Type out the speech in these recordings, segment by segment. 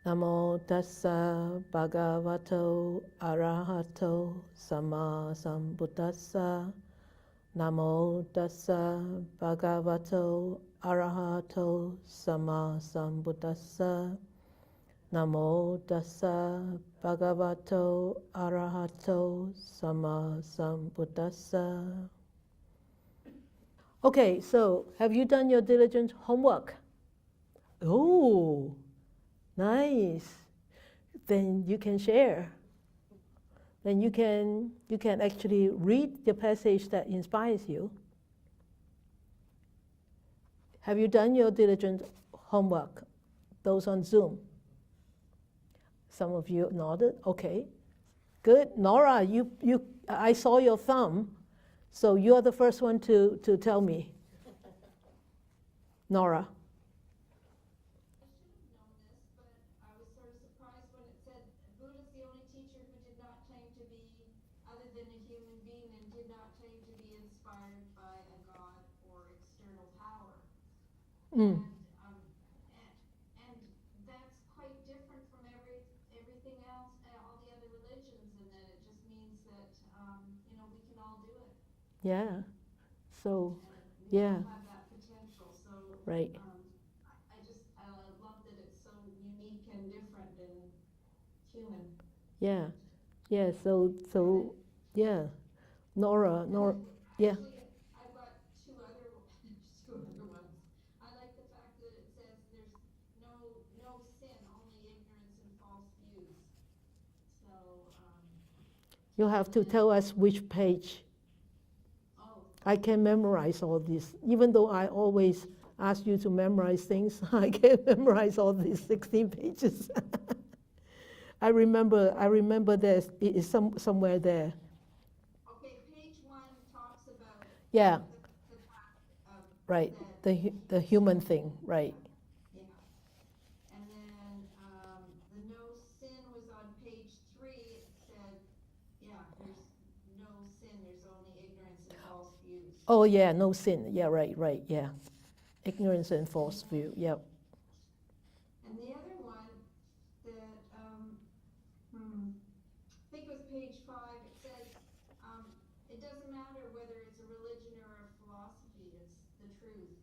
Namo tassa bhagavato arahato sama sambuddhassa. Namo tassa bhagavato arahato sama sambuddhassa. Namo tassa bhagavato arahato sama sambuddhassa. Okay, so have you done your diligent homework? Oh, nice. Then you can share. Then you can actually read the passage that inspires you. Have you done your diligent homework? Those on Zoom? Some of you nodded. Okay, good. Nora, I saw your thumb, so you're the first one to tell me. Nora. Mm. And that's quite different from everything else, all the other religions, in that it just means that we can all do it. Yeah. So, we yeah. all have that potential. So, right. I love that it's so unique and different and human. Yeah. Yeah. So yeah. Nora. Yeah. I've got two other ones. I like the fact that it says there's no sin, only ignorance and false views. So you have to tell us which page. Oh. I can memorize all this, even though I always ask you to memorize things. I can't memorize all these 16 pages. I remember there's it is somewhere there. Okay, page 1 talks about Yeah. the fact of right. The human thing, right. Yeah. And then the no sin was on page 3. It said, there's no sin, there's only ignorance and false views. Oh yeah, no sin. Yeah, right, yeah. Ignorance and false view, yep. And the other one that, I think it was page 5, it says, it doesn't matter whether it's a religion or a philosophy, it's the truth.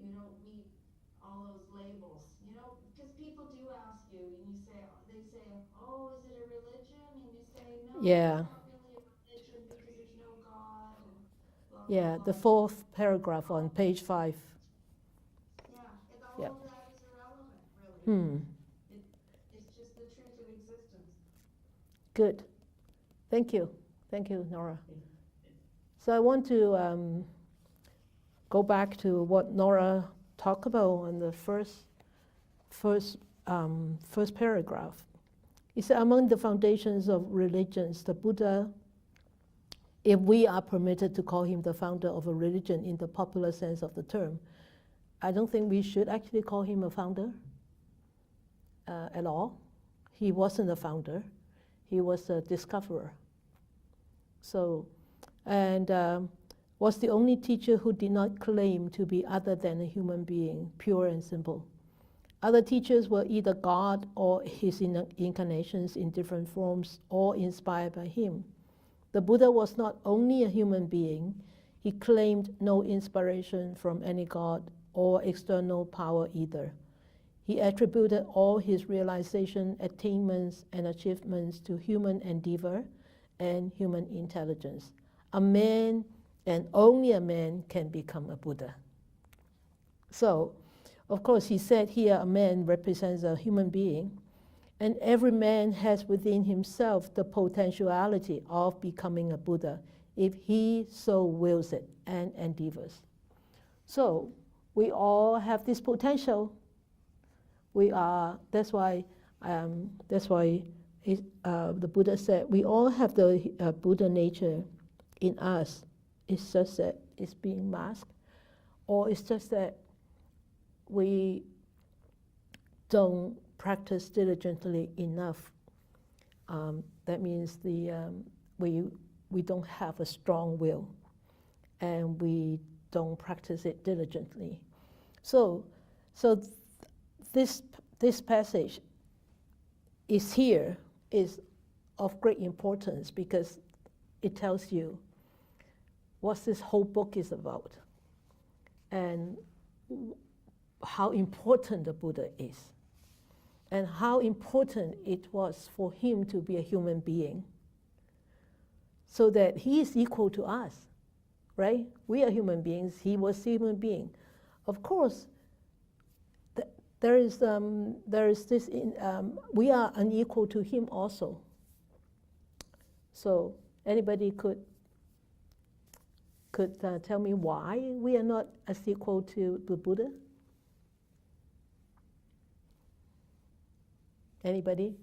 You don't need all those labels, because people do ask you, and they say, oh, is it a religion? And you say, no, Yeah. it's not really a religion because there's no God. And blah, Yeah, blah, the blah. 4th paragraph on page 5. Yeah, all Yep. of that is irrelevant, really. Hmm. It's just the truth of existence. Good. Thank you, Nora. So I want to go back to what Nora talked about in the first paragraph. He said, among the foundations of religions, the Buddha, if we are permitted to call him the founder of a religion in the popular sense of the term, I don't think we should actually call him a founder at all. He wasn't a founder. He was a discoverer. So, and was the only teacher who did not claim to be other than a human being, pure and simple. Other teachers were either God or his incarnations in different forms, all inspired by him. The Buddha was not only a human being, he claimed no inspiration from any God or external power either. He attributed all his realization, attainments, and achievements to human endeavor and human intelligence. A man, and only a man, can become a Buddha. So, of course, he said here a man represents a human being, and every man has within himself the potentiality of becoming a Buddha if he so wills it and endeavors. So, we all have this potential. That's why the Buddha said we all have the Buddha nature in us. It's just that it's being masked, or it's just that we don't practice diligently enough. That means we don't have a strong will, and we don't practice it diligently. So this passage is here is of great importance because it tells you what this whole book is about and how important the Buddha is and how important it was for him to be a human being so that he is equal to us, right? We are human beings. He was a human being. Of course, there is this, we are unequal to him also. So anybody could tell me why we are not as equal to the Buddha? Anybody?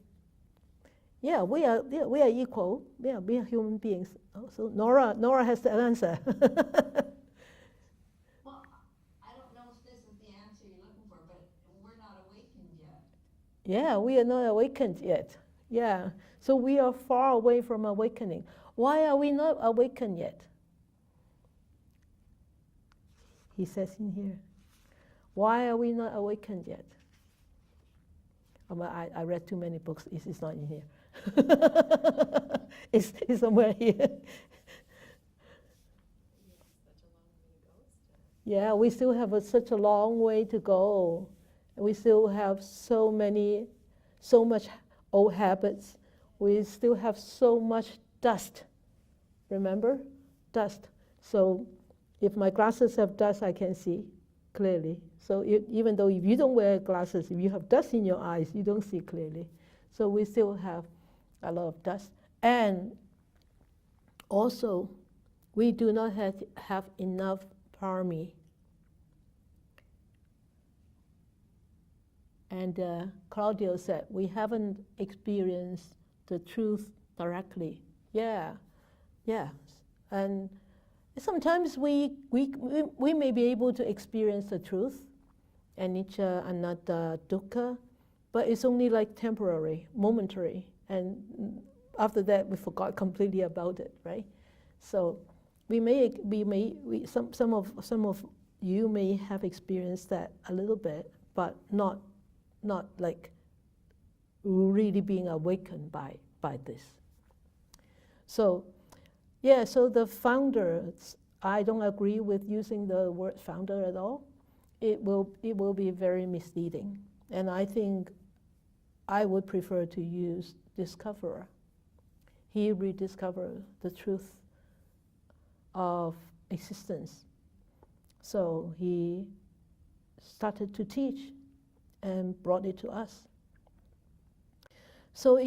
Yeah, we are equal. Yeah, we are human beings. Oh, so Nora has the answer. Well, I don't know if this is the answer you're looking for, but we're not awakened yet. Yeah, we are not awakened yet. Yeah, so we are far away from awakening. Why are we not awakened yet? He says in here, why are we not awakened yet? I read too many books. It's not in here. It's somewhere here. Yeah, we still have such a long way to go. We still have so much old habits. We still have so much dust. Remember? Dust. So if my glasses have dust, I can see clearly. So even though if you don't wear glasses, if you have dust in your eyes, you don't see clearly. So we still have a lot of dust. And also, we do not have enough parami. And Claudio said, we haven't experienced the truth directly. Yeah. And sometimes we may be able to experience the truth, anicca, anatta, dukkha, but it's only like temporary, momentary, and after that we forgot completely about it, right? So some of you may have experienced that a little bit, but not like really being awakened by this. So yeah, so the founders, I don't agree with using the word founder at all. It will be very misleading. And I think I would prefer to use discoverer. He rediscovered the truth of existence. So he started to teach and brought it to us. So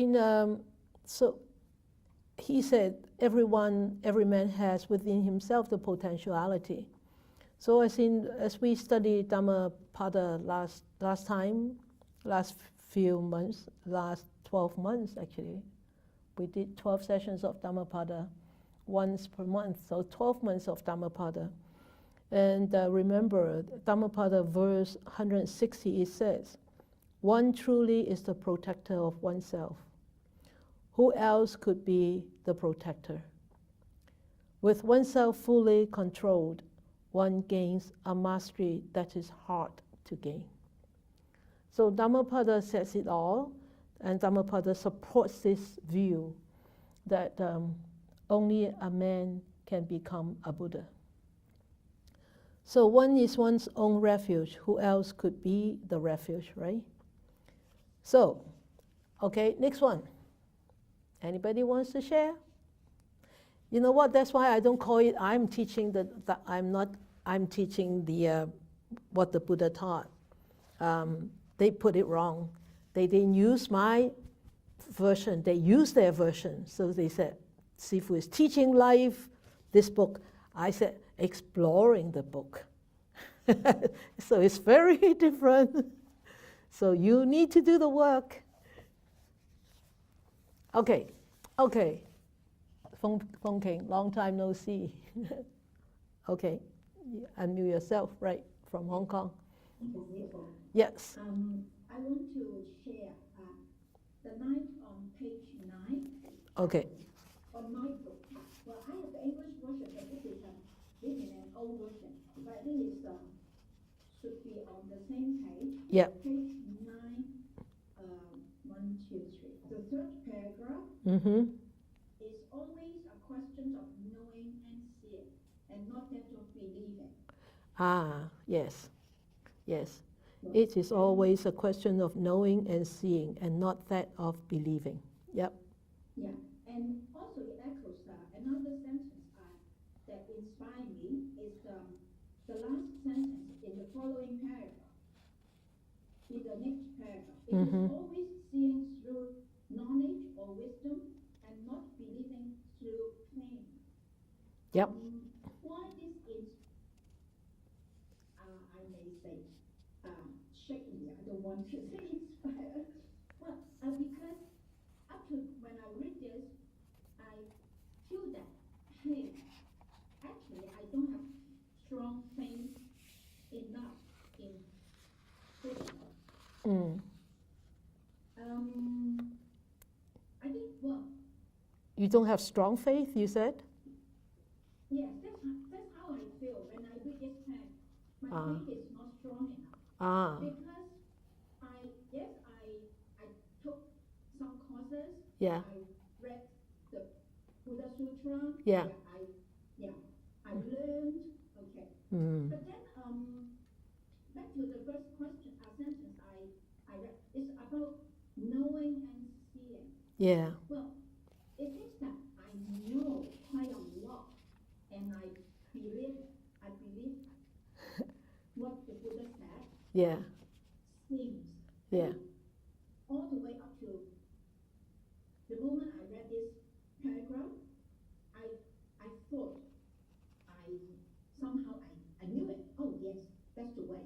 he said, every man has within himself the potentiality. So as we studied Dhammapada last few months, last 12 months actually, we did 12 sessions of Dhammapada once per month, so 12 months of Dhammapada. And remember, Dhammapada verse 160, it says, one truly is the protector of oneself. Who else could be the protector? With oneself fully controlled, one gains a mastery that is hard to gain. So Dhammapada says it all, and Dhammapada supports this view that only a man can become a Buddha. So one is one's own refuge. Who else could be the refuge, right? So, okay, next one. Anybody wants to share? You know what? That's why I don't call it. I'm teaching I'm teaching the what the Buddha taught. They put it wrong. They didn't use my version. They used their version. So they said, Sifu is teaching life. This book. I said, exploring the book. So it's very different. So you need to do the work. Okay. Feng King, long time no see. Okay, unmute yourself, right, from Hong Kong. Yes. I want to share the night on page 9. Okay. On my book. Well, I have the English version, but this is written in an old version. But I think it should be on the same page. Yeah. Page 9, 1, 2, 3. Mm-hmm. It's always a question of knowing and seeing, and not that of believing. Ah, yes, yes. Right. It is always a question of knowing and seeing, and not that of believing. Yep. Yeah, and also it echoes another sentence that inspired me is the last sentence in the following paragraph. In the next paragraph, it is always seeing through knowledge or wisdom and not believing through claim. Yep. Why this is, I may say, shaking me. I don't want to say inspired. Well, because up to when I read this, I feel that, hey, actually I don't have strong faith enough in Buddhism. I think, well, You don't have strong faith, you said? yes, that's how I feel when I read this text. My faith is not strong enough. Because I took some courses. Yeah. I read the Buddha Sutra. Yeah. I learned. Okay. But then back to the first question, sentence I read, it's about knowing and seeing. Yeah. Well, it is that I know quite a lot, and I believe what the Buddha said. Yeah. Seems. Yeah. All the way up to the moment I read this paragraph, I thought somehow I knew it. Oh yes, that's the way.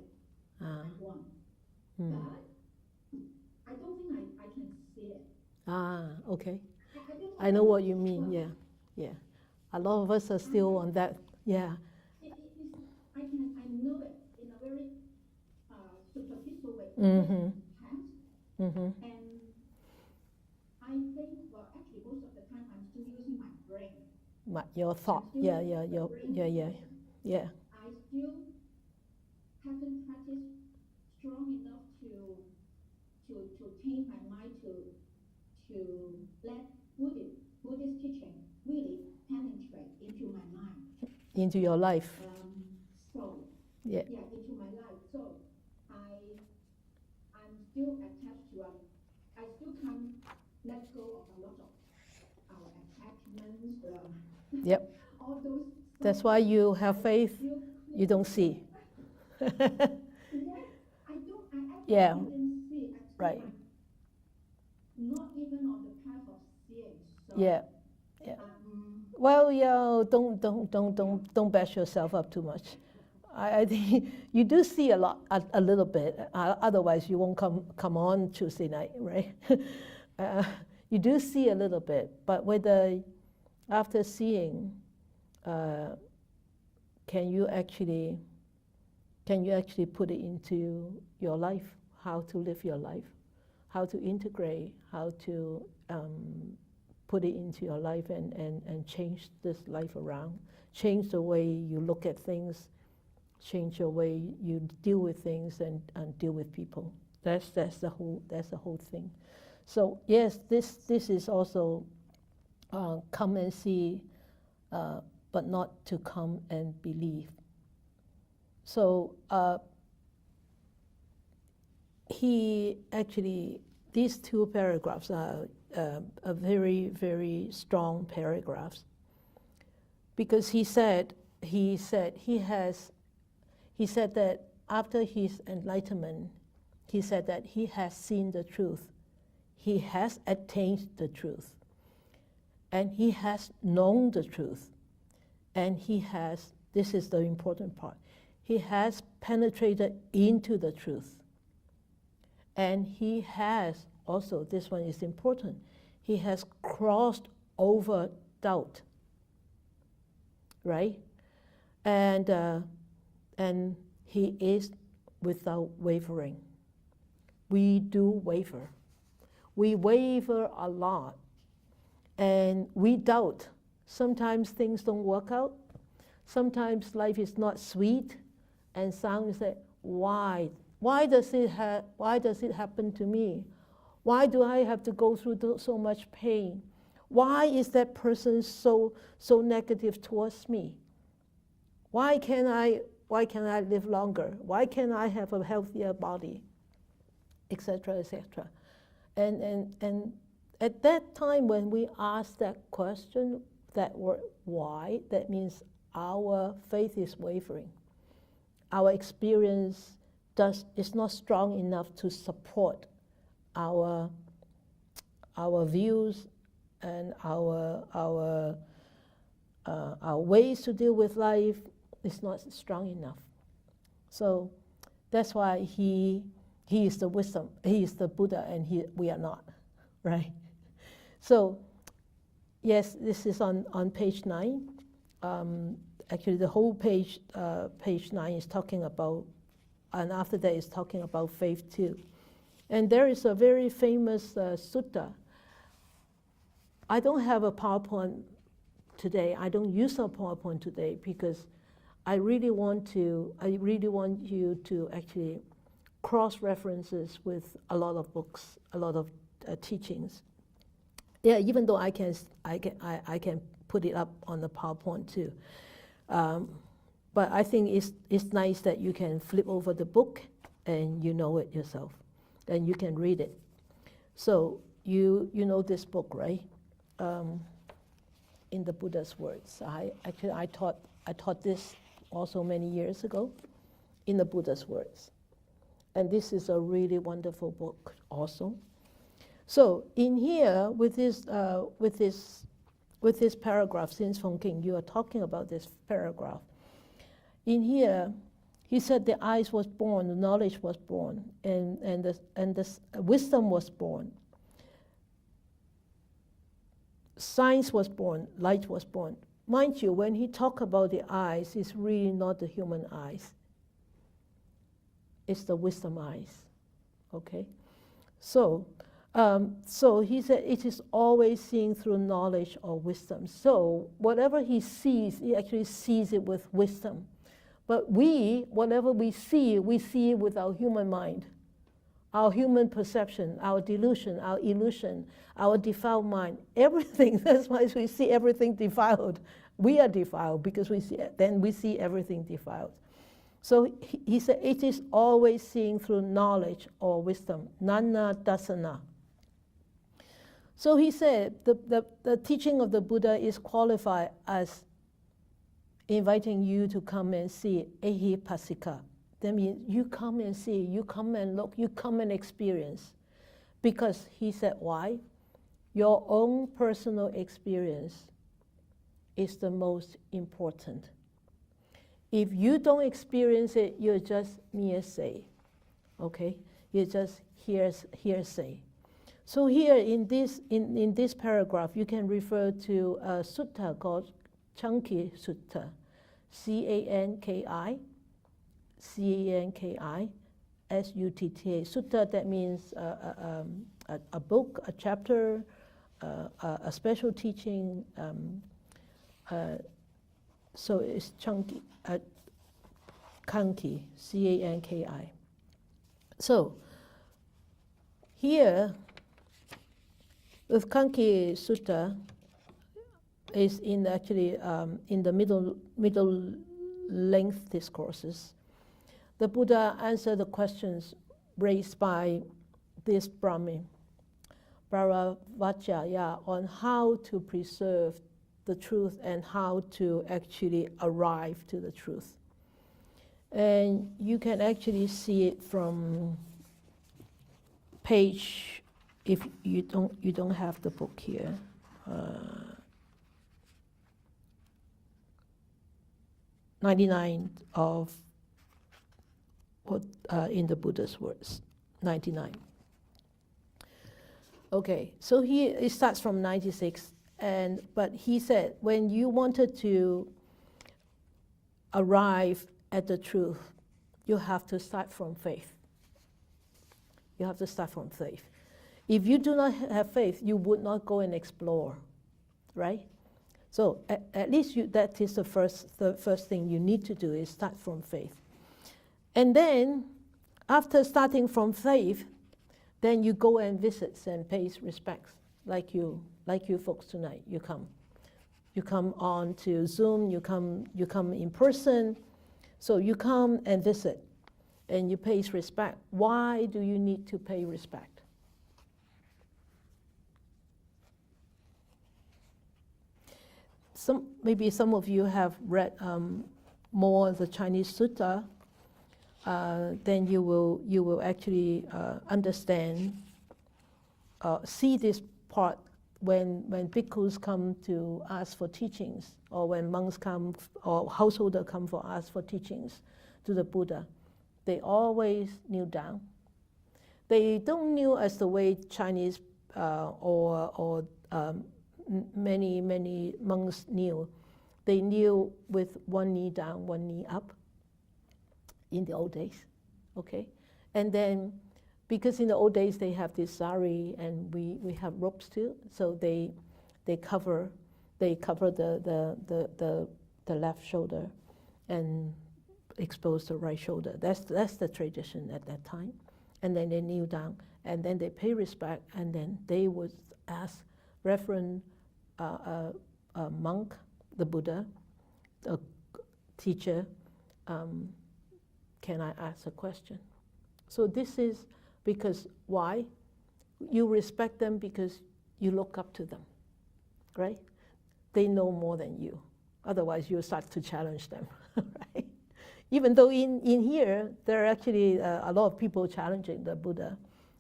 I want. But I don't think I can see it. Okay. I know what you mean. Well, yeah. A lot of us are still on that. Yeah. I know it in a very superficial way. And I think, well, actually, most of the time I'm still using my brain. Your thought. Yeah. I still haven't practiced strong enough to tame my mind to let Buddhist teaching really penetrate into my mind. Into your life. Yeah, into my life. So I'm still attached to I still can't let go of a lot of our attachments. Yep. All those. That's why you have faith. You don't see. I actually Yeah. didn't see. Right. Not even on the path of seeing. So, Yeah. Well, don't bash yourself up too much. I think you do see a little bit. Otherwise, you won't come on Tuesday night, right? You do see a little bit, but after seeing, can you actually put it into your life? How to live your life? How to integrate? How to put it into your life and change this life around? Change the way you look at things. Change your way you deal with things and deal with people. That's the whole thing. So yes, this is also come and see, but not to come and believe. So these two paragraphs are very, very strong paragraphs, because he said that after his enlightenment, he said that he has seen the truth, he has attained the truth, and he has known the truth, and this is the important part, he has penetrated into the truth, and he has also, this one is important, he has crossed over doubt, right? And he is without wavering. We do waver. We waver a lot, and we doubt. Sometimes things don't work out. Sometimes life is not sweet, and some say, why? Why does it happen to me? Why do I have to go through so much pain? Why is that person so negative towards me? Why can't I live longer? Why can't I have a healthier body? Etc. etc. And at that time when we ask that question, that word why, that means our faith is wavering. Our experience is not strong enough to support our views and our ways to deal with life is not strong enough. So that's why he is the wisdom, he is the Buddha, and we are not, right? So yes, this is on page 9. Actually, the whole page 9 is talking about, and after that is talking about faith too. And there is a very famous sutta. I don't have a PowerPoint today. I don't use a PowerPoint today because I really want you to actually cross-references with a lot of books, a lot of teachings. Yeah, even though I can put it up on the PowerPoint too. But I think it's nice that you can flip over the book and you know it yourself, and you can read it. So you know this book, right? In the Buddha's words. I taught this also many years ago, in the Buddha's words. And this is a really wonderful book also. So in here, with this paragraph, since Feng King, you are talking about this paragraph. In here, he said the eyes was born, the knowledge was born, and the wisdom was born. Science was born, light was born. Mind you, when he talk about the eyes, it's really not the human eyes. It's the wisdom eyes, okay? So he said it is always seeing through knowledge or wisdom. So whatever he sees, he actually sees it with wisdom. But whatever we see it with our human mind, our human perception, our delusion, our illusion, our defiled mind, everything. That's why we see everything defiled. We are defiled because we see everything defiled. So he said it is always seeing through knowledge or wisdom, nana dasana. So he said the teaching of the Buddha is qualified as inviting you to come and see ehipassika. That means you come and see, you come and look, you come and experience. Because he said, why? Your own personal experience is the most important. If you don't experience it, you're just hearsay, okay? You're just hearsay. So here in this paragraph, you can refer to a sutta called Canki Sutta, C-A-N-K-I, S-U-T-T-A. Sutta, that means a book, a chapter, a special teaching. So it's Canki, Kanki, C-A-N-K-I. So here, with Kanki Sutta, is in the middle length discourses. The Buddha answered the questions raised by this Brahmin, Bharavacchaya, on how to preserve the truth and how to actually arrive to the truth. And you can actually see it from page, if you don't have the book here, 99 of what in the Buddha's words, 99. Okay, so it starts from 96, but he said when you wanted to arrive at the truth, you have to start from faith. You have to start from faith. If you do not have faith, you would not go and explore, right? So at least that is the first thing you need to do, is start from faith. And then, after starting from faith, then you go and visit and pay respects like you folks tonight. You come on to Zoom. You come in person. So you come and visit, and you pay respect. Why do you need to pay respect? Maybe some of you have read more of the Chinese sutta. Then you will actually understand, see this part when bhikkhus come to ask for teachings, or when monks come or householders come for ask for teachings to the Buddha. They always kneel down. They don't kneel as the way Chinese or many monks kneel. They kneel with one knee down, one knee up. In the old days, okay? And then, because in the old days they have this sari and we have ropes too, so they cover the left shoulder and expose the right shoulder. That's the tradition at that time. And then they kneel down, and then they pay respect, and then they would ask Reverend monk, the Buddha, a teacher, can I ask a question? So this is because why? You respect them because you look up to them, right? They know more than you. Otherwise, you start to challenge them, right? Even though in here, there are actually a lot of people challenging the Buddha,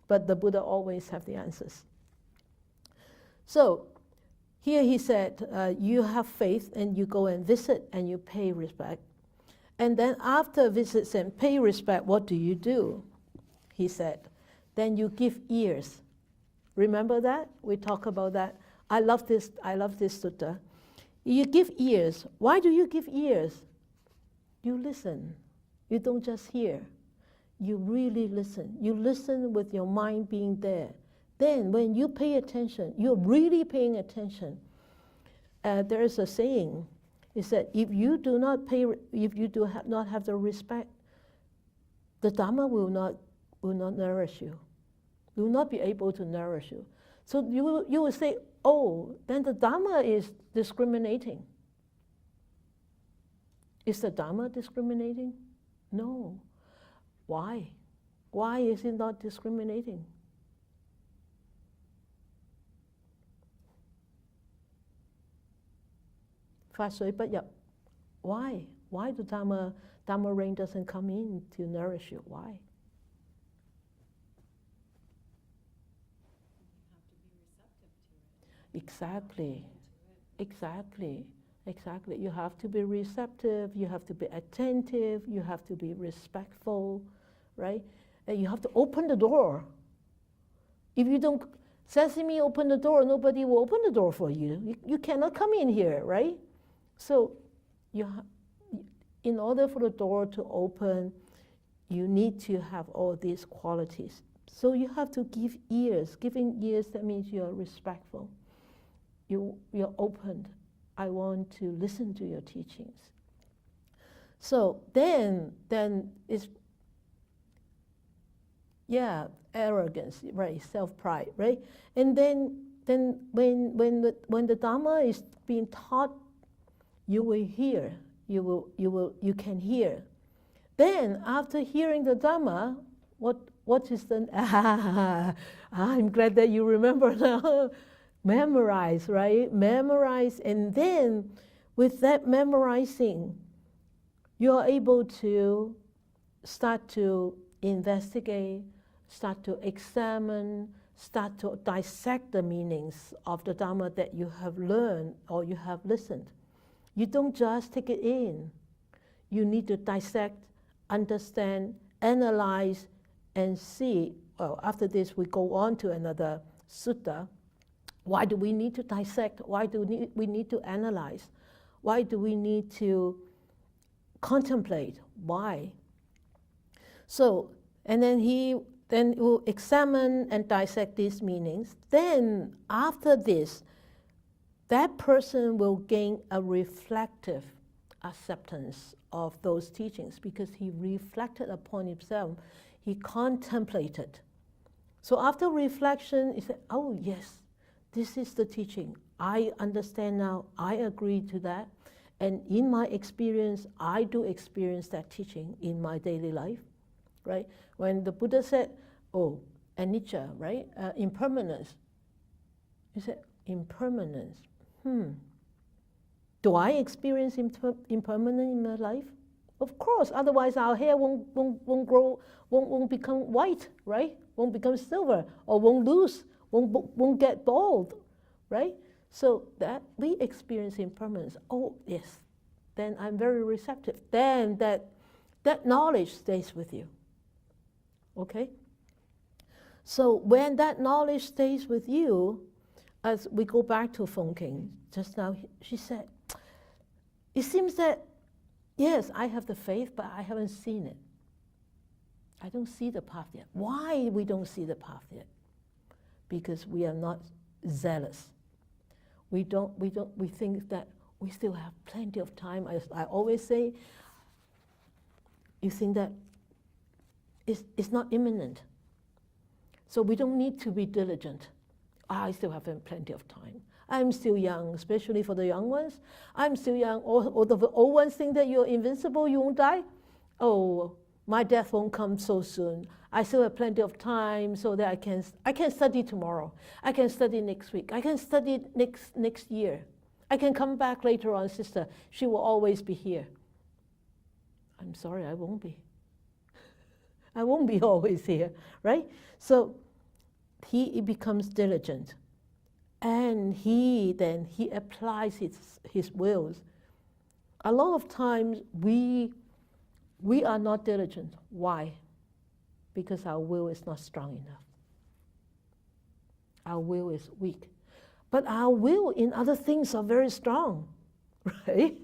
but the Buddha always have the answers. So here he said, you have faith and you go and visit and you pay respect. And then after visits and pay respect, what do? He said, then you give ears. Remember that? We talk about that. I love this sutta. You give ears. Why do you give ears? You listen. You don't just hear. You really listen. You listen with your mind being there. Then when you pay attention, you're really paying attention. There is a saying. It said, if you do not not have the respect, the Dharma will not nourish you. Will not be able to nourish you. So you will say, oh, then the Dharma is discriminating. Is the Dharma discriminating? No. Why? Why is it not discriminating? Why? Why the Dharma rain doesn't come in to nourish you? Why? Exactly. You have to be receptive, you have to be attentive, you have to be respectful, right? And you have to open the door. If you don't, Sesame, open the door, nobody will open the door for you. You cannot come in here, right? So in order for the door to open, you need to have all these qualities. So you have to give ears. Giving ears, that means you're respectful. You're open. I want to listen to your teachings. So then it's, arrogance, right? Self-pride, right? And then when the Dharma is being taught, you will hear. You can hear. Then after hearing the Dharma, what is the? I'm glad that you remember now. Memorize, right? Memorize, and then with that memorizing, you are able to start to investigate, start to examine, start to dissect the meanings of the Dharma that you have learned or you have listened. You don't just take it in. You need to dissect, understand, analyze, and see. Well, after this, we go on to another sutta. Why do we need to dissect? Why do we need to analyze? Why do we need to contemplate? Why? So, and then he will examine and dissect these meanings. Then, after this, that person will gain a reflective acceptance of those teachings because he reflected upon himself. He contemplated. So after reflection, he said, oh yes, this is the teaching. I understand now, I agree to that. And in my experience, I do experience that teaching in my daily life, right? When the Buddha said, oh, anicca, right? Impermanence. He said, impermanence. Do I experience impermanence in my life? Of course, otherwise our hair won't grow, won't become white, right? Won't become silver, or won't lose, won't get bald, right? So that we experience impermanence. Oh, yes. Then I'm very receptive. Then that knowledge stays with you. Okay? So when that knowledge stays with you, as we go back to Feng King, just now she said, it seems that, yes, I have the faith, but I haven't seen it. I don't see the path yet. Why we don't see the path yet? Because we are not zealous. We think that we still have plenty of time. As I always say, you think that it's not imminent. So we don't need to be diligent. I still have plenty of time. I'm still young, especially for the young ones. I'm still young. All the old ones think that you're invincible, you won't die. Oh, my death won't come so soon. I still have plenty of time so that I can study tomorrow. I can study next week. I can study next year. I can come back later on, sister. She will always be here. I'm sorry, I won't be. I won't be always here, right? So he becomes diligent. And he applies his wills. A lot of times we are not diligent. Why? Because our will is not strong enough. Our will is weak. But our will in other things are very strong, right?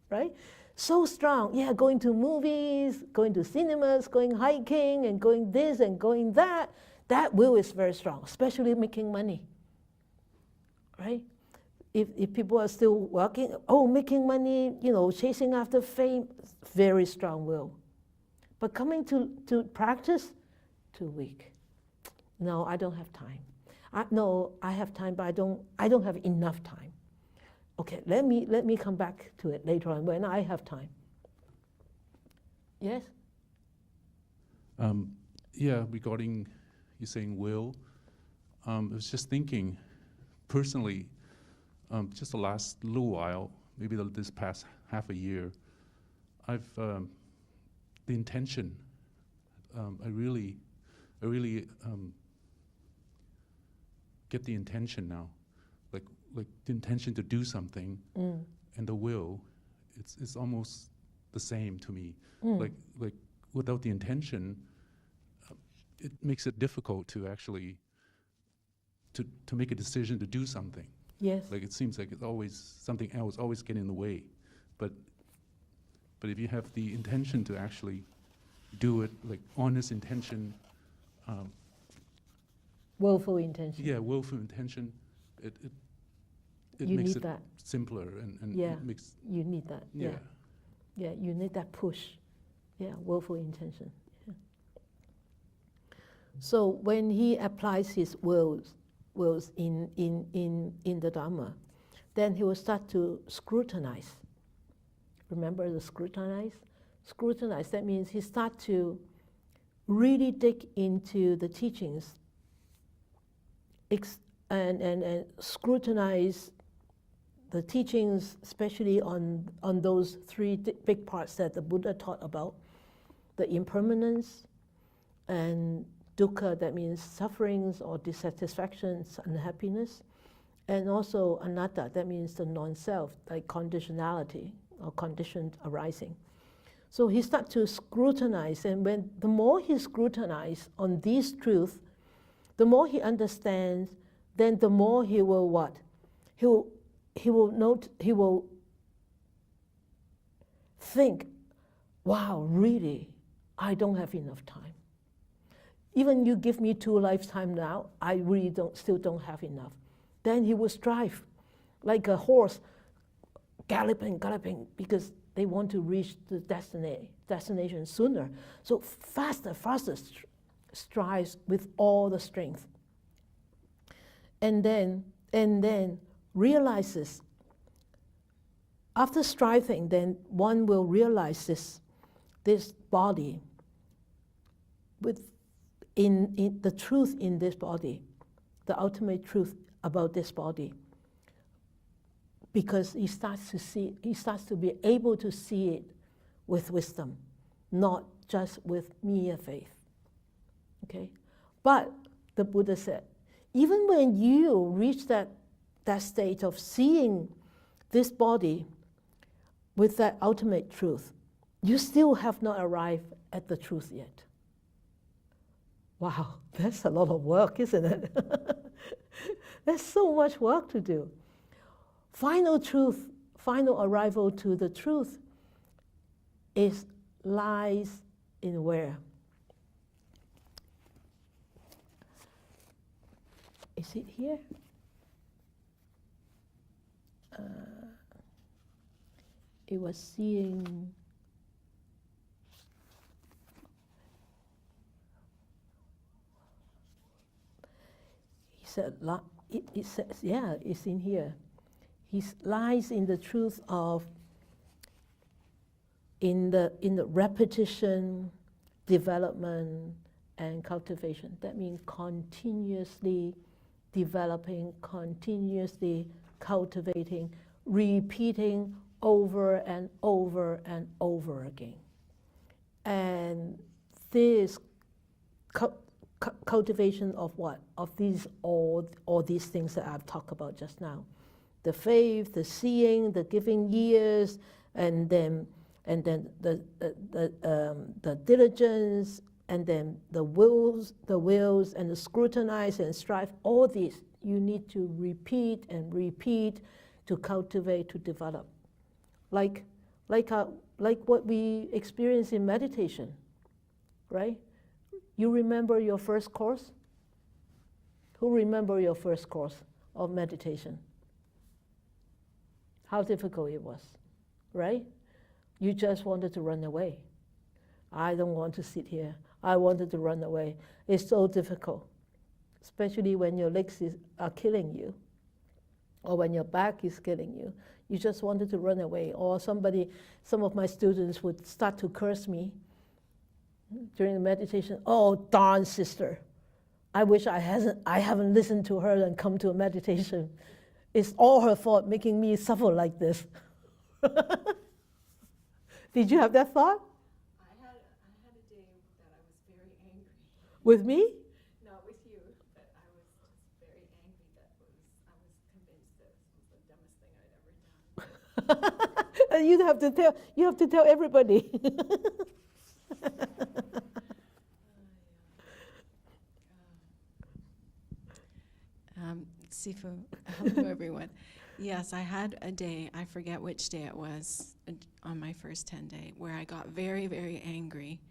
Right? So strong. Yeah, going to movies, going to cinemas, going hiking, and going this and going that. That will is very strong, especially making money. Right? If people are still working, making money, chasing after fame, very strong will. But coming to practice, too weak. No, I don't have time. I have time, but I don't have enough time. Okay, let me come back to it later on when I have time. Yes? Yeah, regarding you saying will, I was just thinking, personally, just the last little while, maybe this past half a year, I've the intention. I really get the intention now, like the intention to do something, and the will. It's almost the same to me. Like without the intention, it makes it difficult to actually to make a decision to do something. Yes. Like it seems like it's always something else, always getting in the way. But if you have the intention to actually do it, like honest intention, willful intention. Yeah, willful intention. It you makes need it that. simpler and Yeah. it makes You need that. yeah. Yeah, you need that push. Yeah, willful intention. Yeah. So when he applies his wills in the Dharma, then he will start to scrutinize. Remember the scrutinize? Scrutinize, that means he start to really dig into the teachings and scrutinize the teachings, especially on those three big parts that the Buddha taught about, the impermanence and dukkha, that means sufferings or dissatisfactions, unhappiness, and also anatta, that means the non-self, like conditionality or conditioned arising. So he starts to scrutinize, and the more he scrutinizes on these truths, the more he understands, then the more he will what? He will think, wow, really, I don't have enough time. Even you give me 2 lifetimes now, I really still don't have enough. Then he will strive like a horse galloping, because they want to reach the destination sooner. So faster, strives with all the strength. And then and then realizes, after striving, then one will realize this body with in the truth in this body, the ultimate truth about this body. Because he starts to be able to see it with wisdom, not just with mere faith. Okay? But the Buddha said, even when you reach that state of seeing this body with that ultimate truth, you still have not arrived at the truth yet. Wow, that's a lot of work, isn't it? There's so much work to do. Final truth, final arrival to the truth lies in where? Is it here? It was seeing. He said, it says, yeah, it's in here. He lies in the truth of, in the repetition, development, and cultivation. That means continuously developing, continuously cultivating, repeating over and over and over again. And this cultivation of what? Of these all these things that I've talked about just now. The faith, the seeing, the giving ears, and then the diligence, and then the wills and the scrutinize and strive. All these you need to repeat and repeat to cultivate, to develop. Like what we experience in meditation, right? You remember your first course? Who remember your first course of meditation? How difficult it was, right? You just wanted to run away. I don't want to sit here. I wanted to run away. It's so difficult, especially when your legs are killing you, or when your back is killing you. You just wanted to run away. Or some of my students would start to curse me during the meditation. Oh, darn sister. I wish I haven't listened to her and come to a meditation. It's all her fault making me suffer like this. Did you have that thought? I had a day that I was very angry. With me? Not with you, but I was just very angry that I was convinced that this was the dumbest thing I'd ever done. And you have to tell everybody. Sifu, hello everyone. Yes, I had a day, I forget which day it was, on my first 10 day, where I got very, very angry.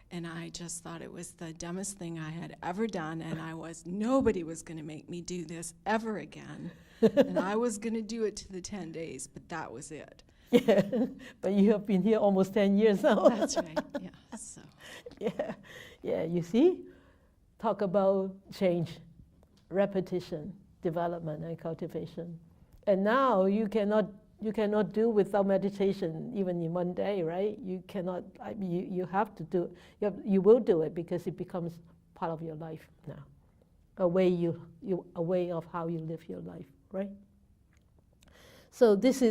And I just thought it was the dumbest thing I had ever done, and nobody was going to make me do this ever again. And I was going to do it to the 10 days, but that was it. Yeah, but you have been here almost 10 years now. That's right, yeah. So. Yeah, you see? Talk about change, repetition, development, and cultivation. And now you cannot do without meditation even in one day, right? You cannot, you have to do, you will do it because it becomes part of your life now. A way of how you live your life, right? So this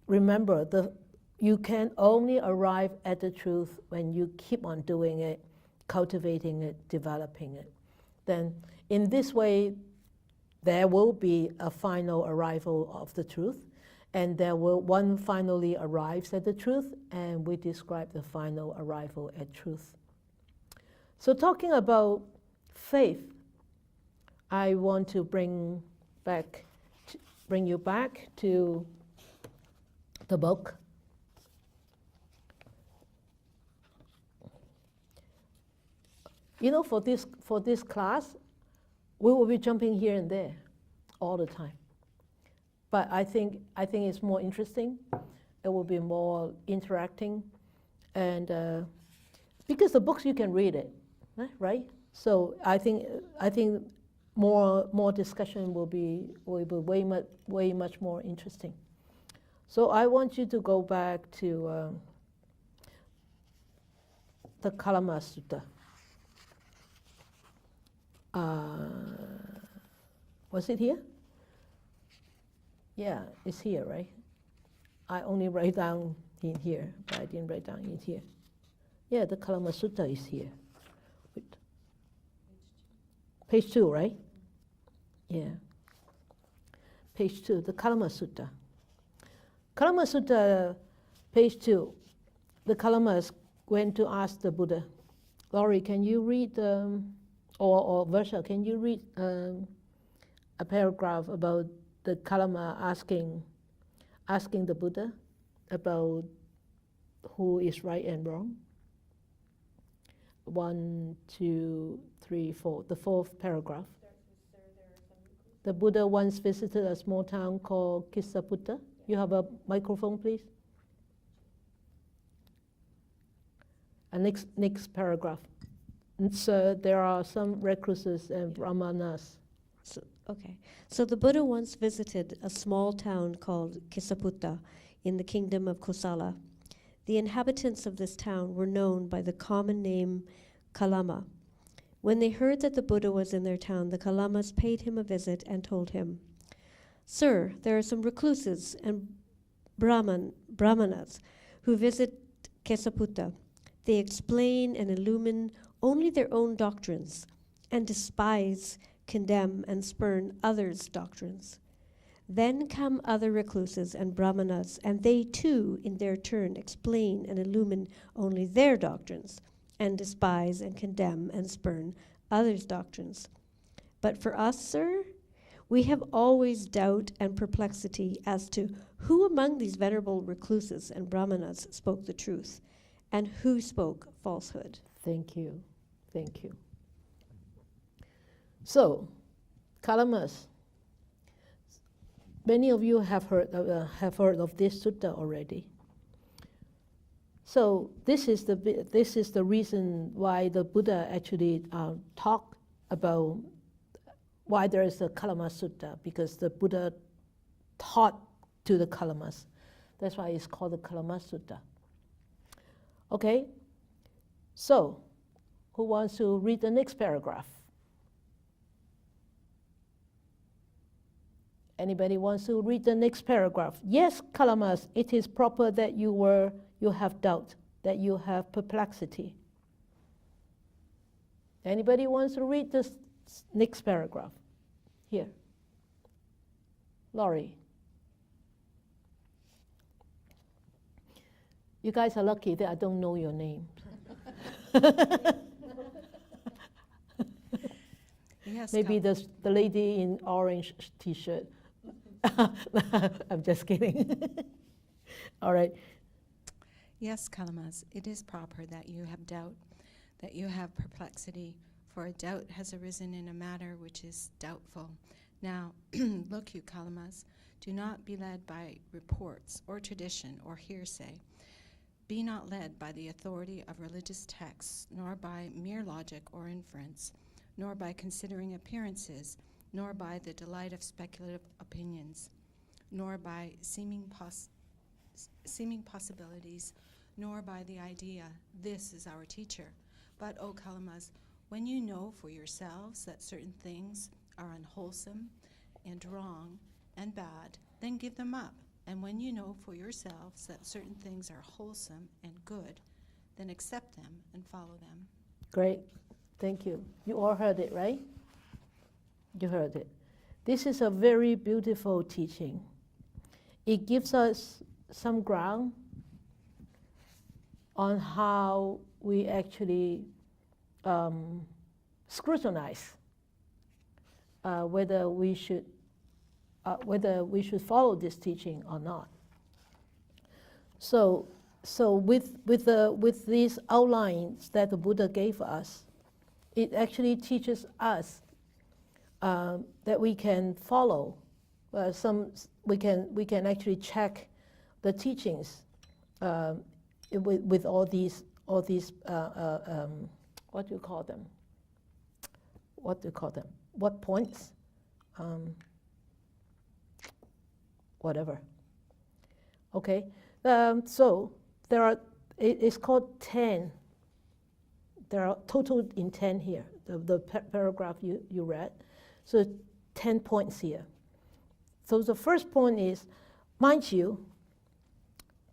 remember, you can only arrive at the truth when you keep on doing it, cultivating it, developing it. Then in this way, there will be a final arrival of the truth, and one finally arrives at the truth, and we describe the final arrival at truth. So talking about faith, I want to bring you back to the book. You know, for this class, we will be jumping here and there all the time. But I think it's more interesting. It will be more interacting, and because the books you can read it, right? So I think more discussion will be way much more interesting. So I want you to go back to the Kalama Sutta. Was it here? Yeah, it's here, right? I only write down in here, but I didn't write down in here. Yeah, the Kalama Sutta is here. Wait. Page 2, right? Yeah. Page 2, the Kalama Sutta. Kalama Sutta, page 2. The Kalamas went to ask the Buddha. Laurie, can you read, or Varsha, can you read a paragraph about the Kalama asking the Buddha about who is right and wrong? 1, 2, 3, 4. The fourth paragraph. The Buddha once visited a small town called Kisaputta. You have a microphone, please? Next paragraph. So there are some recluses and brahmanas. So the Buddha once visited a small town called Kisaputta in the kingdom of Kosala. The inhabitants of this town were known by the common name Kalama. When they heard that the Buddha was in their town, the Kalamas paid him a visit and told him, "Sir, there are some recluses and brahmanas who visit Kesaputta. They explain and illumine only their own doctrines and despise, condemn, and spurn others' doctrines. Then come other recluses and brahmanas, and they too, in their turn, explain and illumine only their doctrines and despise and condemn and spurn others' doctrines. But for us, sir, we have always doubt and perplexity as to who among these venerable recluses and brahmanas spoke the truth and who spoke falsehood." Thank you. Thank you. So, Kalamas, many of you have heard of this sutta already. So this is the reason why the Buddha actually talked about why there is a Kalama Sutta, because the Buddha taught to the Kalamas. That's why it's called the Kalama Sutta. Okay, so who wants to read the next paragraph? Anybody wants to read the next paragraph? Yes, Kalamas, it is proper that you have doubt, that you have perplexity. Anybody wants to read this next paragraph? Here. Laurie. You guys are lucky that I don't know your name. Yes, Maybe the lady in orange t-shirt. I'm just kidding. All right. Yes, Kalamas, it is proper that you have doubt, that you have perplexity, for a doubt has arisen in a matter which is doubtful. Now, look you, Kalamas, do not be led by reports or tradition or hearsay. Be not led by the authority of religious texts, nor by mere logic or inference, nor by considering appearances, nor by the delight of speculative opinions, nor by seeming possibilities, nor by the idea, this is our teacher. But, O Kalamas, when you know for yourselves that certain things are unwholesome and wrong and bad, then give them up. And when you know for yourselves that certain things are wholesome and good, then accept them and follow them. Great. Thank you. You all heard it, right? You heard it. This is a very beautiful teaching. It gives us some ground on how we actually scrutinize whether we should follow this teaching or not. So with these outlines that the Buddha gave us, it actually teaches us that we can follow we can actually check the teachings with all these what do you call them? what do you call them? What points? Whatever. Okay, so there are, it's called 10. There are total in 10 here, the paragraph you read. So 10 points here. So the first point is, mind you,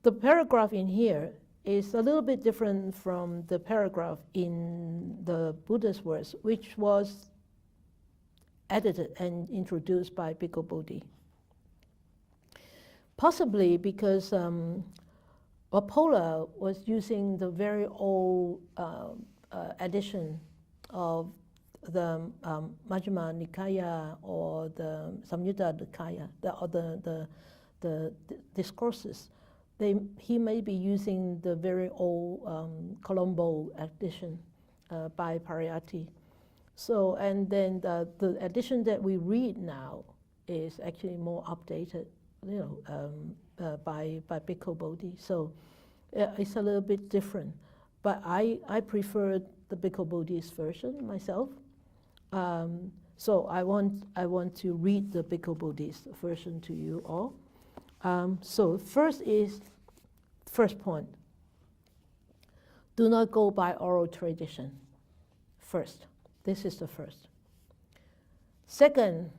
the paragraph in here is a little bit different from the paragraph in the Buddha's words, which was edited and introduced by Bhikkhu Bodhi. Possibly because Walpola was using the very old edition of the Majjhima Nikaya or the Samyutta Nikaya, the discourses. He may be using the very old Colombo edition by Pariyatti. So, and then the edition that we read now is actually more updated, by Bhikkhu Bodhi. So it's a little bit different. But I prefer the Bhikkhu Bodhi's version myself. So I want to read the Bhikkhu Bodhi's version to you all. So first point. Do not go by oral tradition. First, this is the first. Second,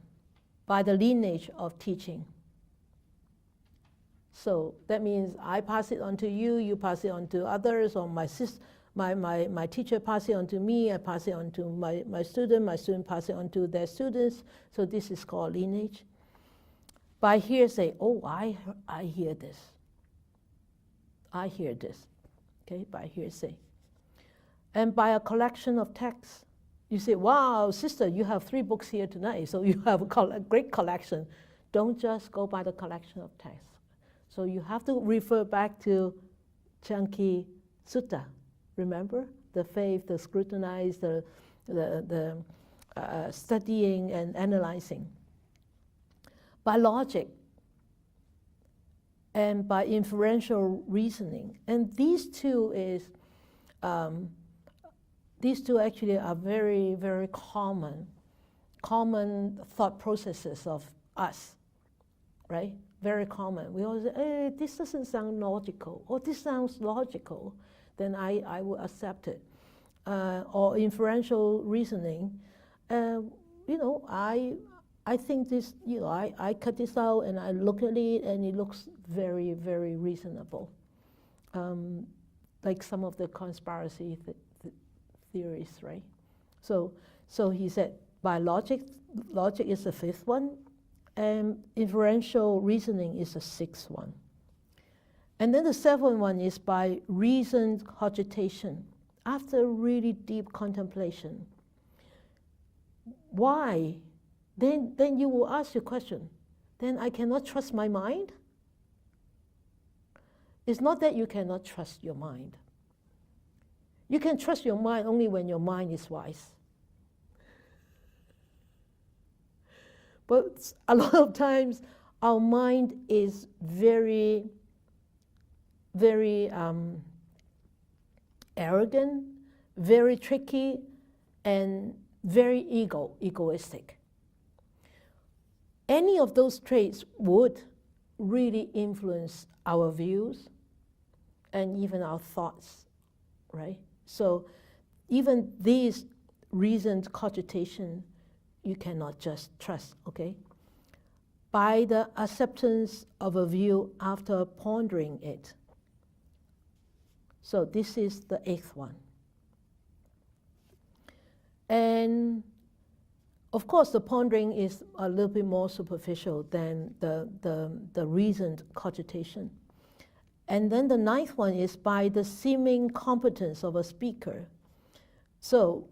by the lineage of teaching. So that means I pass it on to you, you pass it on to others, or my teacher pass it on to me, I pass it on to my student pass it on to their students. So this is called lineage. By hearsay, I hear this. I hear this, okay, by hearsay. And by a collection of texts. You say, wow, sister, you have 3 books here tonight, so you have a great collection. Don't just go by the collection of texts. So you have to refer back to Chanki Sutta. Remember? The faith, the scrutinize, the studying and analyzing. By logic and by inferential reasoning. And these two actually are very, very common thought processes of us, right? Very common. We always say, hey, this doesn't sound logical, or this sounds logical, then I will accept it. Or inferential reasoning, I think this, I cut this out and I look at it and it looks very, very reasonable. Like some of the conspiracy theories, right? So he said, by logic is the 5th one, and inferential reasoning is the 6th one. And then the 7th one is by reasoned cogitation, after really deep contemplation. Why? Then you will ask your question, then I cannot trust my mind? It's not that you cannot trust your mind. You can trust your mind only when your mind is wise. But a lot of times our mind is very, very arrogant, very tricky, and very egoistic. Any of those traits would really influence our views and even our thoughts, right? So even these reasoned cogitation, you cannot just trust, okay? By the acceptance of a view after pondering it. So this is the 8th one. And of course, the pondering is a little bit more superficial than the reasoned cogitation. And then the 9th one is by the seeming competence of a speaker. So,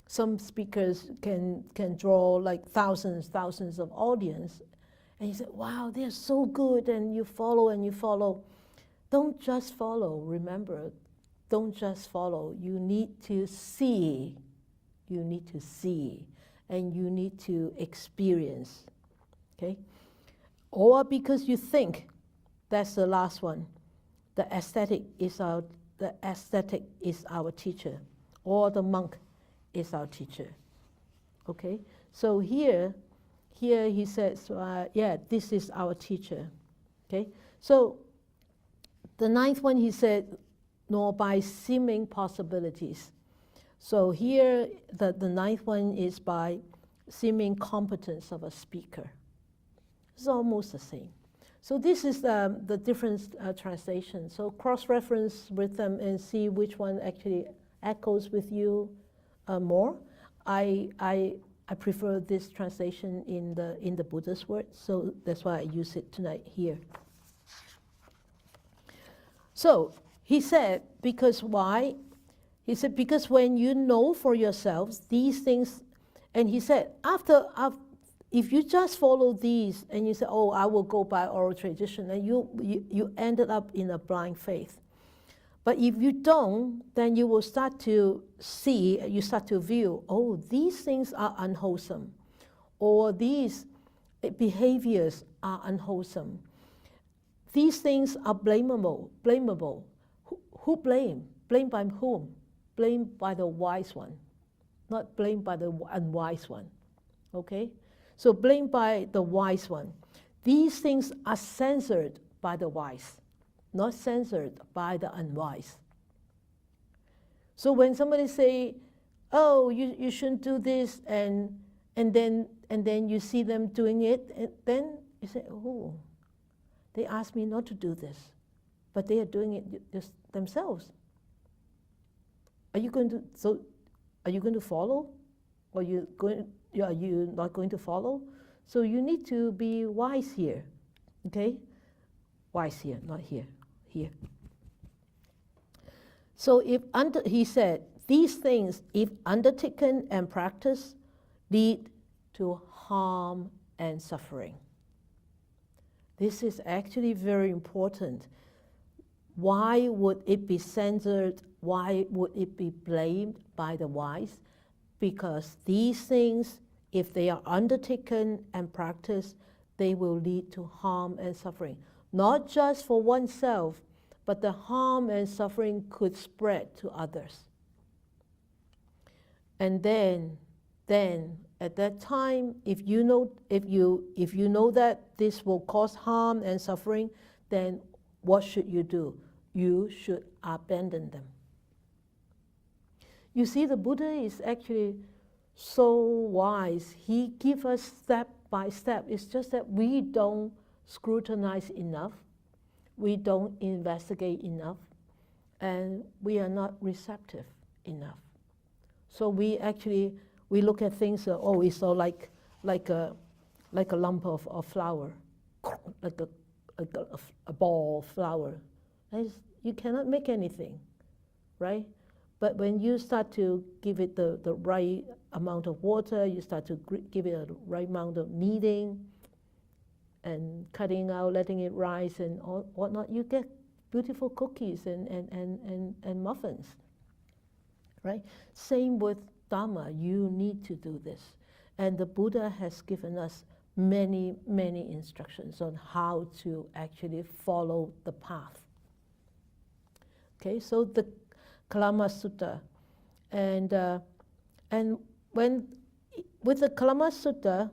some speakers can draw like thousands of audience, and you say, wow, they're so good, and you follow. Don't just follow, remember, don't just follow. You need to see, and you need to experience, okay? Or because you think, that's the last one, the aesthetic is our teacher, or the monk is our teacher. Okay? So here he says, yeah, this is our teacher. Okay? So the ninth one he said, nor by seeming possibilities. So here the ninth one is by seeming competence of a speaker. It's almost the same. So this is the different translation. So cross-reference with them and see which one actually echoes with you more. I prefer this translation in the Buddha's words, so that's why I use it tonight here. So he said, because why? He said, because when you know for yourselves these things, and he said, if you just follow these and you say, oh, I will go by oral tradition, and you ended up in a blind faith. But if you don't, then you will start to see, you start to view, oh, these things are unwholesome, or these behaviors are unwholesome. These things are blamable. Who blame? Blamed by whom? Blamed by the wise one, not blamed by the unwise one. Okay? So blamed by the wise one. These things are censored by the wise, not censored by the unwise. So when somebody say, oh, you shouldn't do this, and then you see them doing it, and then you say, oh, they asked me not to do this, but they are doing it just themselves. Are you going to follow? Or are you not going to follow? So you need to be wise here, okay? Wise here, not here, here. So he said, these things, if undertaken and practiced, lead to harm and suffering. This is actually very important. Why would it be censored? Why would it be blamed by the wise? Because these things, if they are undertaken and practiced, they will lead to harm and suffering. Not just for oneself, but the harm and suffering could spread to others. And then at that time, if you know that this will cause harm and suffering, then what should you do? You should abandon them. You see, the Buddha is actually so wise. He gives us step by step. It's just that we don't scrutinize enough. We don't investigate enough. And we are not receptive enough. So we look at things, it's all like a lump of flour, like a ball of flour. You cannot make anything, right? But when you start to give it the right amount of water, you start to give it the right amount of kneading and cutting out, letting it rise and all whatnot, you get beautiful cookies and muffins, right? Same with Dharma. You need to do this. And the Buddha has given us many, many instructions on how to actually follow the path. Okay, so the Kalama Sutta, and when with the Kalama Sutta,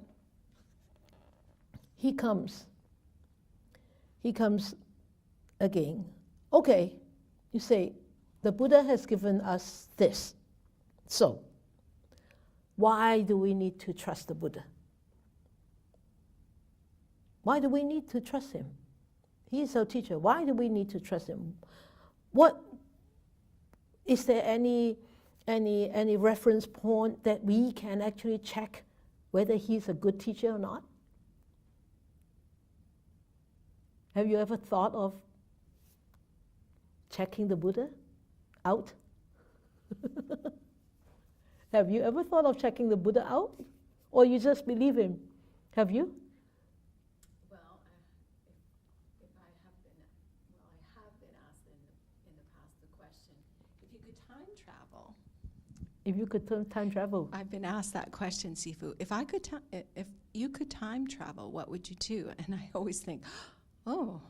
he comes again. Okay, you say the Buddha has given us this, so why do we need to trust the Buddha? Why do we need to trust him? He is our teacher. Why do we need to trust him? What is there any reference point that we can actually check whether he's a good teacher or not? Have you ever thought of checking the Buddha out? Have you ever thought of checking the Buddha out? Or you just believe him? Have you? Well, I have been asked in the past the question, if you could time travel. If you could time travel. I've been asked that question, Sifu. If you could time travel, what would you do? And I always think, oh,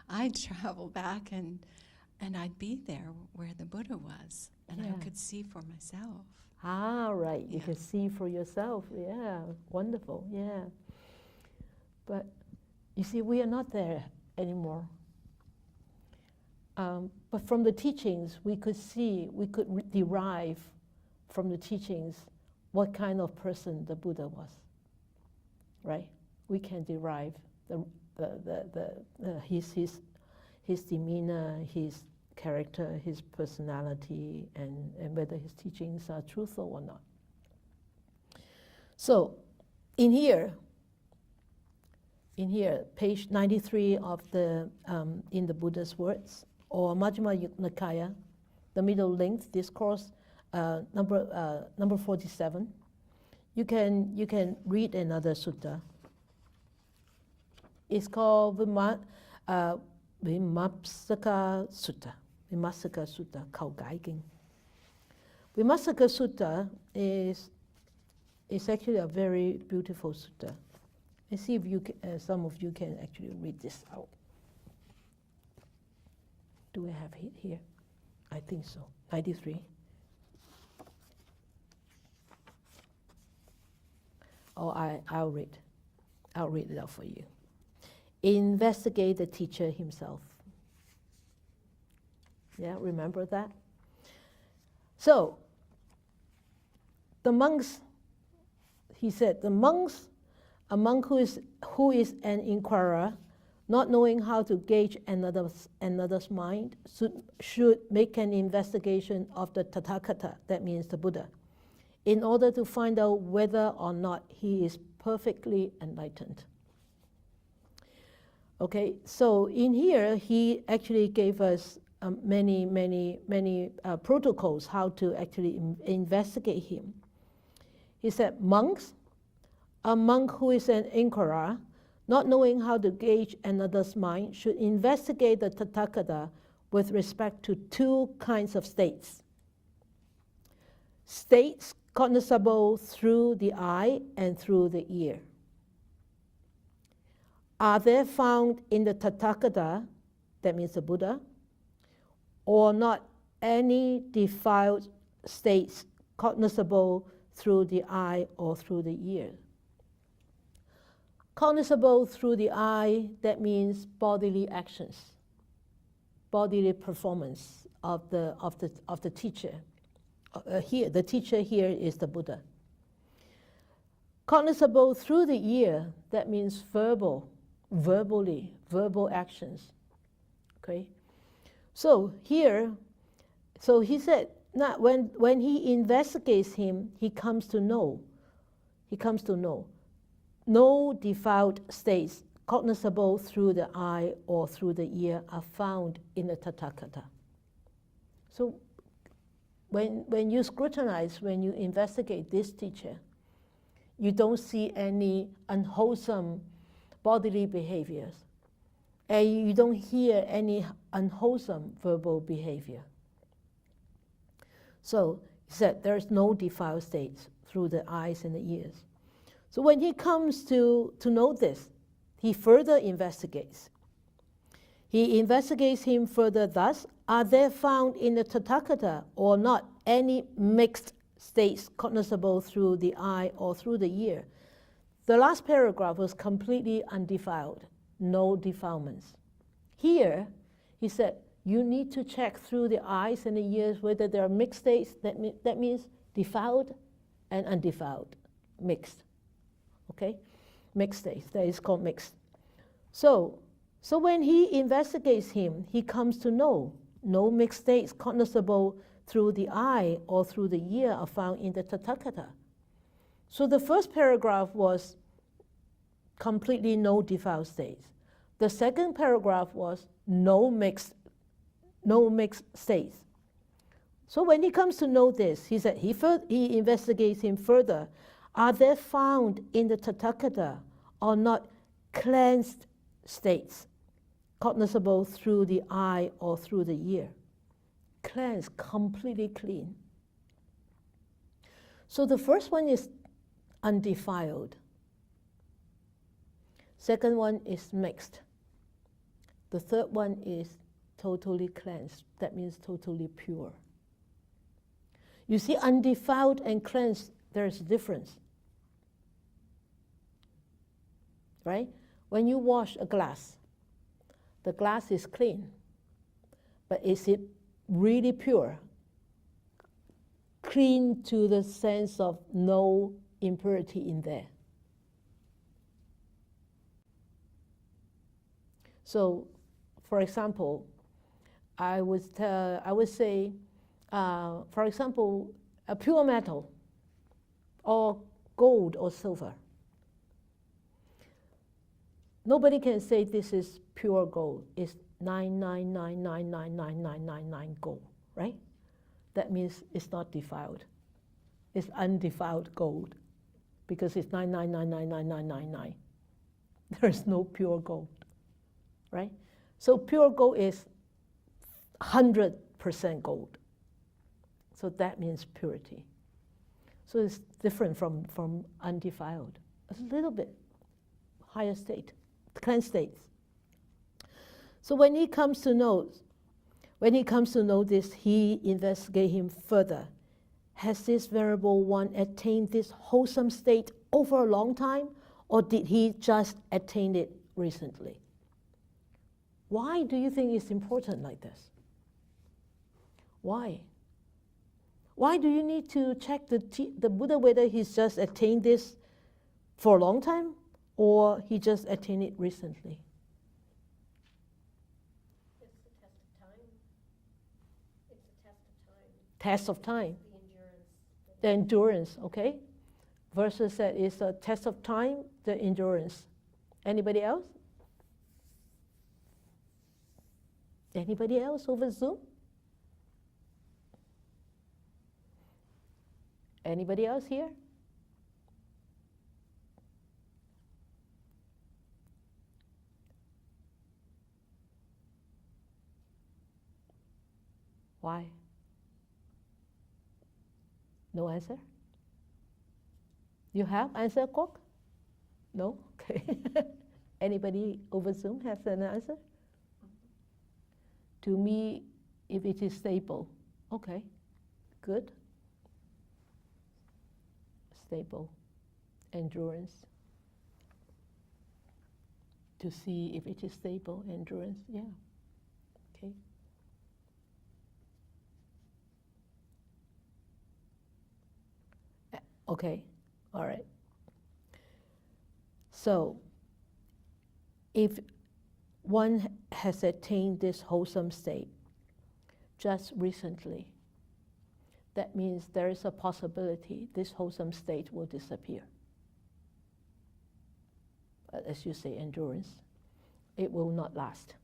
I'd travel back and I'd be there where the Buddha was, and I could see for myself. Ah, right. You Yeah. can see for yourself. Yeah, wonderful. Yeah. But you see, we are not there anymore. But from the teachings, we could see, we could derive from the teachings what kind of person the Buddha was. Right? We can derive his demeanor, his character, his personality, and whether his teachings are truthful or not. So, in here, page 93 of the in the Buddha's words, or Majjhima Nikaya, the middle length discourse, number 47. You can read another sutta. It's called Vimapsaka Sutta. Vimapsaka Sutta, Khao Gai Ging. Vimapsaka Sutta is actually a very beautiful sutta. Let's see if some of you can actually read this out. Do I have it here? I think so. 93. Oh, I'll read. I'll read it out for you. Investigate the teacher himself. Yeah, remember that? So, the monks, he said, the monks, a monk who is an inquirer, not knowing how to gauge another's mind, should make an investigation of the Tathagata, that means the Buddha, in order to find out whether or not he is perfectly enlightened. Okay, so in here, he actually gave us many protocols how to actually investigate him. He said, monks, a monk who is an inquirer, not knowing how to gauge another's mind, should investigate the Tathagata with respect to two kinds of states. States cognizable through the eye and through the ear. Are they found in the Tathagata, that means the Buddha, or not any defiled states cognizable through the eye or through the ear? Cognizable through the eye, that means bodily actions, bodily performance of the teacher. Here, the teacher here is the Buddha. Cognizable through the ear, that means verbal actions. Okay, so here, so he said, now when he investigates him, he comes to know. No defiled states cognizable through the eye or through the ear are found in the Tathagata. So when you scrutinize, when you investigate this teacher, you don't see any unwholesome bodily behaviors, and you don't hear any unwholesome verbal behavior. So he said there's no defiled states through the eyes and the ears. So when he comes to know this, he further investigates. He investigates him further thus, are there found in the Tathagata or not any mixed states cognizable through the eye or through the ear? The last paragraph was completely undefiled, no defilements. Here, he said, you need to check through the eyes and the ears whether there are mixed states, that means defiled and undefiled, mixed. Okay? Mixed states, that is called mixed. So when he investigates him, he comes to know no mixed states cognizable through the eye or through the ear are found in the Tathagata. So the first paragraph was completely no defiled states. The second paragraph was no mixed states. So when he comes to know this, he said he investigates him further. Are there found in the Tathagata or not cleansed states cognizable through the eye or through the ear? Cleansed, completely clean. So the first one is undefiled. Second one is mixed. The third one is totally cleansed. That means totally pure. You see, undefiled and cleansed, there's a difference. Right? When you wash a glass, the glass is clean. But is it really pure? Clean to the sense of no impurity in there. So, for example, I would say, for example, a pure metal, or gold or silver. Nobody can say this is pure gold. It's 999999999 gold, right? That means it's not defiled. It's undefiled gold, because it's 9999999. There is no pure gold, right? So pure gold is 100% gold. So that means purity. So it's different from undefiled. A little bit higher state, cleansed states. So when he comes to know this, he investigates him further. Has this Venerable One attained this wholesome state over a long time, or did he just attain it recently? Why do you think it's important like this? Why? Why do you need to check the Buddha whether he's just attained this for a long time, or he just attained it recently? It's the test of time. It's a test of time. Test of time. The endurance. The endurance, okay? Versus that is a test of time, the endurance. Anybody else? Anybody else over Zoom? Anybody else here? Why? No answer? You have answer, Kwok? No? Okay. Anybody over Zoom has an answer? To me, if it is stable, okay, good. Stable, endurance. To see if it is stable, endurance, yeah, okay. Okay, all right. So, if one has attained this wholesome state just recently, that means there is a possibility this wholesome state will disappear. As you say, endurance, it will not last.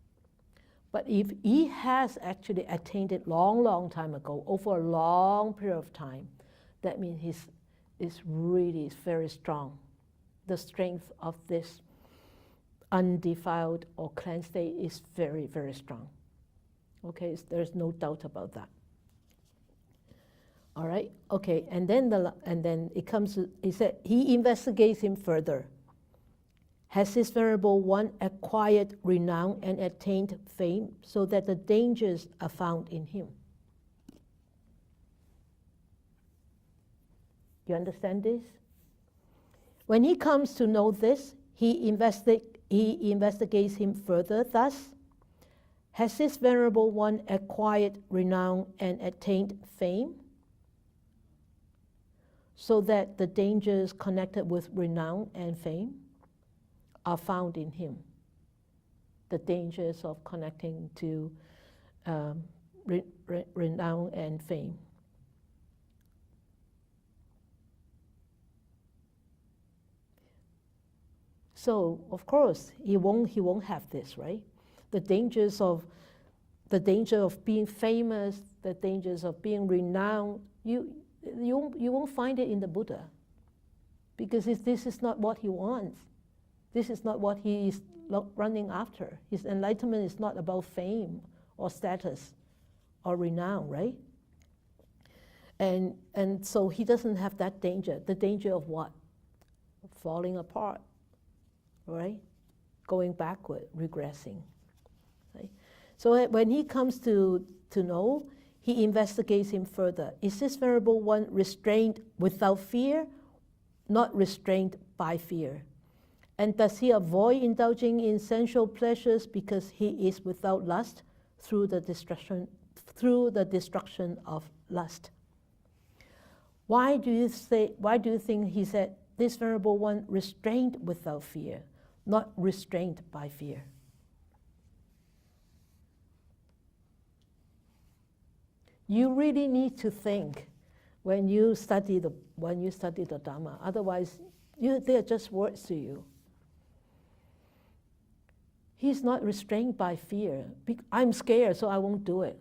But if he has actually attained it long time ago, over a long period of time, that means he's really very strong. The strength of this undefiled or cleansed state is very, very strong. Okay, there's no doubt about that. All right, okay, and then it comes. He said he investigates him further. Has this Venerable One acquired renown and attained fame, so that the dangers are found in him? You understand this? When he comes to know this, he investigates him further. Thus, has this Venerable One acquired renown and attained fame, so that the dangers connected with renown and fame are found in him? The dangers of connecting to renown and fame. So of course he won't have this, right? The danger of being famous, the dangers of being renowned, you won't find it in the Buddha, because this is not what he wants. This is not what he is running after. His enlightenment is not about fame or status or renown, right? And so he doesn't have that danger. The danger of what? Falling apart, right? Going backward, regressing. Right? So when he comes to know, he investigates him further. Is this Venerable One restrained without fear, not restrained by fear? And does he avoid indulging in sensual pleasures because he is without lust through the destruction of lust? Why do you think he said this Venerable One restrained without fear, not restrained by fear? You really need to think when you study the Dharma. Otherwise, they are just words to you. He's not restrained by fear. I'm scared, so I won't do it.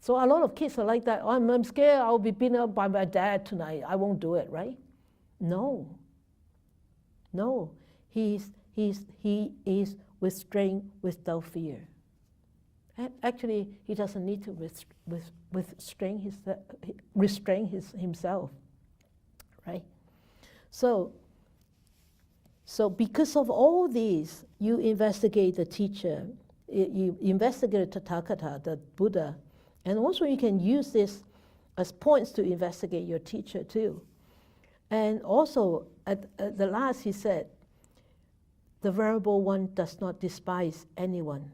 So a lot of kids are like that. Oh, I'm scared I'll be beaten up by my dad tonight. I won't do it, right? No. No. He is restrained without fear. Actually, he doesn't need to restrain himself, right? So because of all these, you investigate the teacher, you investigate the Tathagata, the Buddha, and also you can use this as points to investigate your teacher too. And also, at the last he said, the Venerable One does not despise anyone.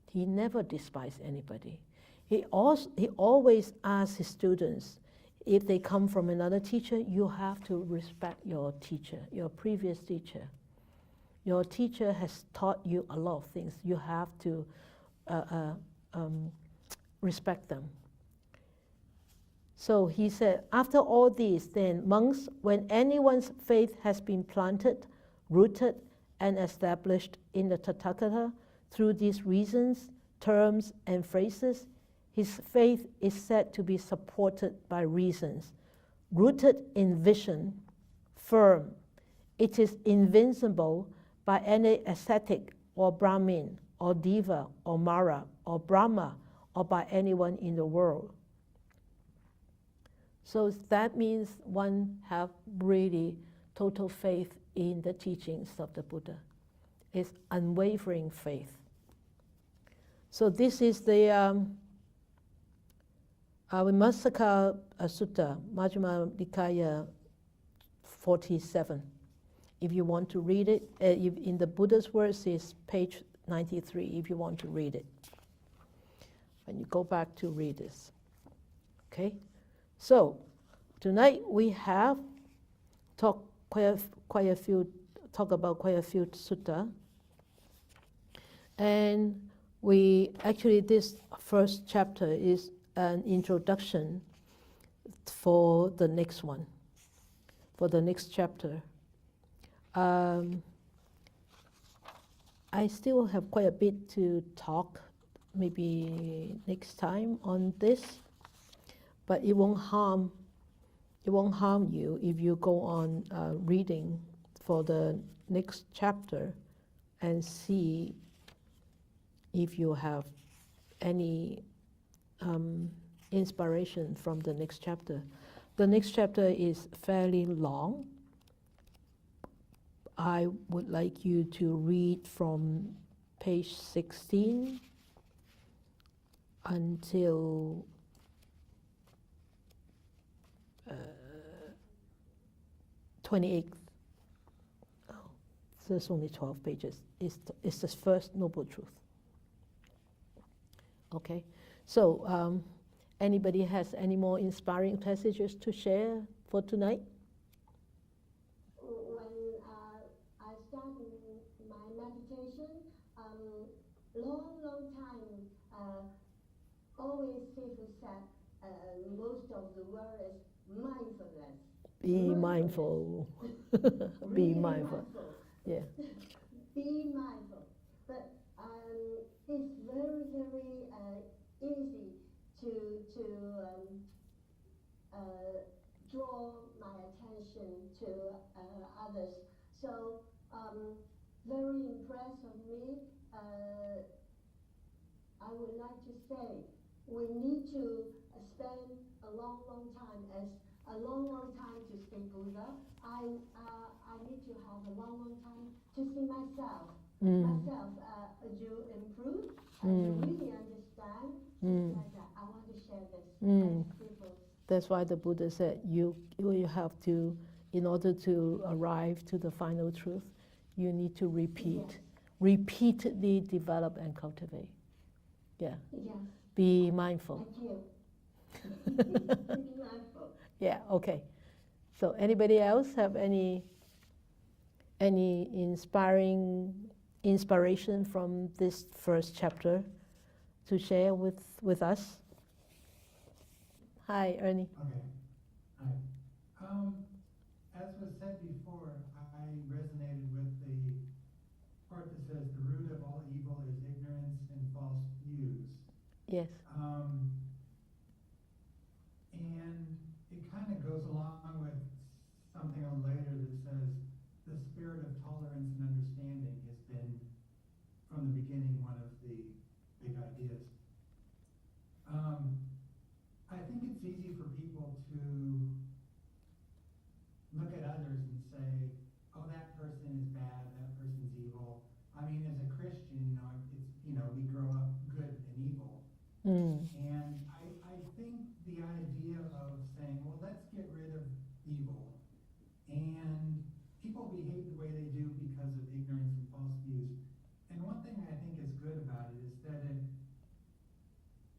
He never despised anybody. He always asks his students, if they come from another teacher, you have to respect your teacher, your previous teacher. Your teacher has taught you a lot of things. You have to respect them. So he said, after all these, then, monks, when anyone's faith has been planted, rooted, and established in the Tathagata through these reasons, terms, and phrases, his faith is said to be supported by reasons, rooted in vision, firm. It is invincible by any ascetic or Brahmin or Deva or Mara or Brahma or by anyone in the world. So that means one have really total faith in the teachings of the Buddha. It's unwavering faith. So this is the Vimassaka Sutta, Majjhima Nikaya 47. If you want to read it, in the Buddha's words, it's page 93, if you want to read it. When you go back to read this. Okay? So, tonight we have talked about quite a few sutta. And this first chapter is an introduction for the next one, for the next chapter. I still have quite a bit to talk, maybe next time on this, but it won't harm you if you go on reading for the next chapter and see if you have any inspiration from the next chapter. The next chapter is fairly long. I would like you to read from page 16 until 28. Oh, there's only 12 pages. It's the first Noble Truth. Okay, so anybody has any more inspiring passages to share for tonight? When I started my meditation, long time, always people said most of the word is mindfulness. Be mindful. Be mindful. Yeah. Be mindful. But it's very, very easy to draw my attention to others. So very impressed with me. I would like to say we need to spend a long time to see Buddha. I need to have a long time to see myself. Myself, as you improve, as you really understand, Mm. Like I want to share this Mm. with people. That's why the Buddha said you have to, in order to arrive to the final truth, you need to Yes. repeatedly develop and cultivate. Yeah, Yes. be mindful. Thank you. Be mindful. Yeah, okay. So anybody else have any inspiration from this first chapter to share with us? Hi, Ernie. Okay. Hi. As was said before, I resonated with the part that says the root of all evil is ignorance and false views. Yes. And it kind of goes along with something on later that says the spirit of tolerance and understanding has been, from the beginning, one of the big ideas. I think it's easy for people to look at others and say, oh, that person is bad, that person's evil. I mean, as a Christian, we grow up good and evil. Mm. And I think the idea of saying, well, let's get rid of evil. And people behave the way they do because of ignorance and false views. And one thing I think is good about it is that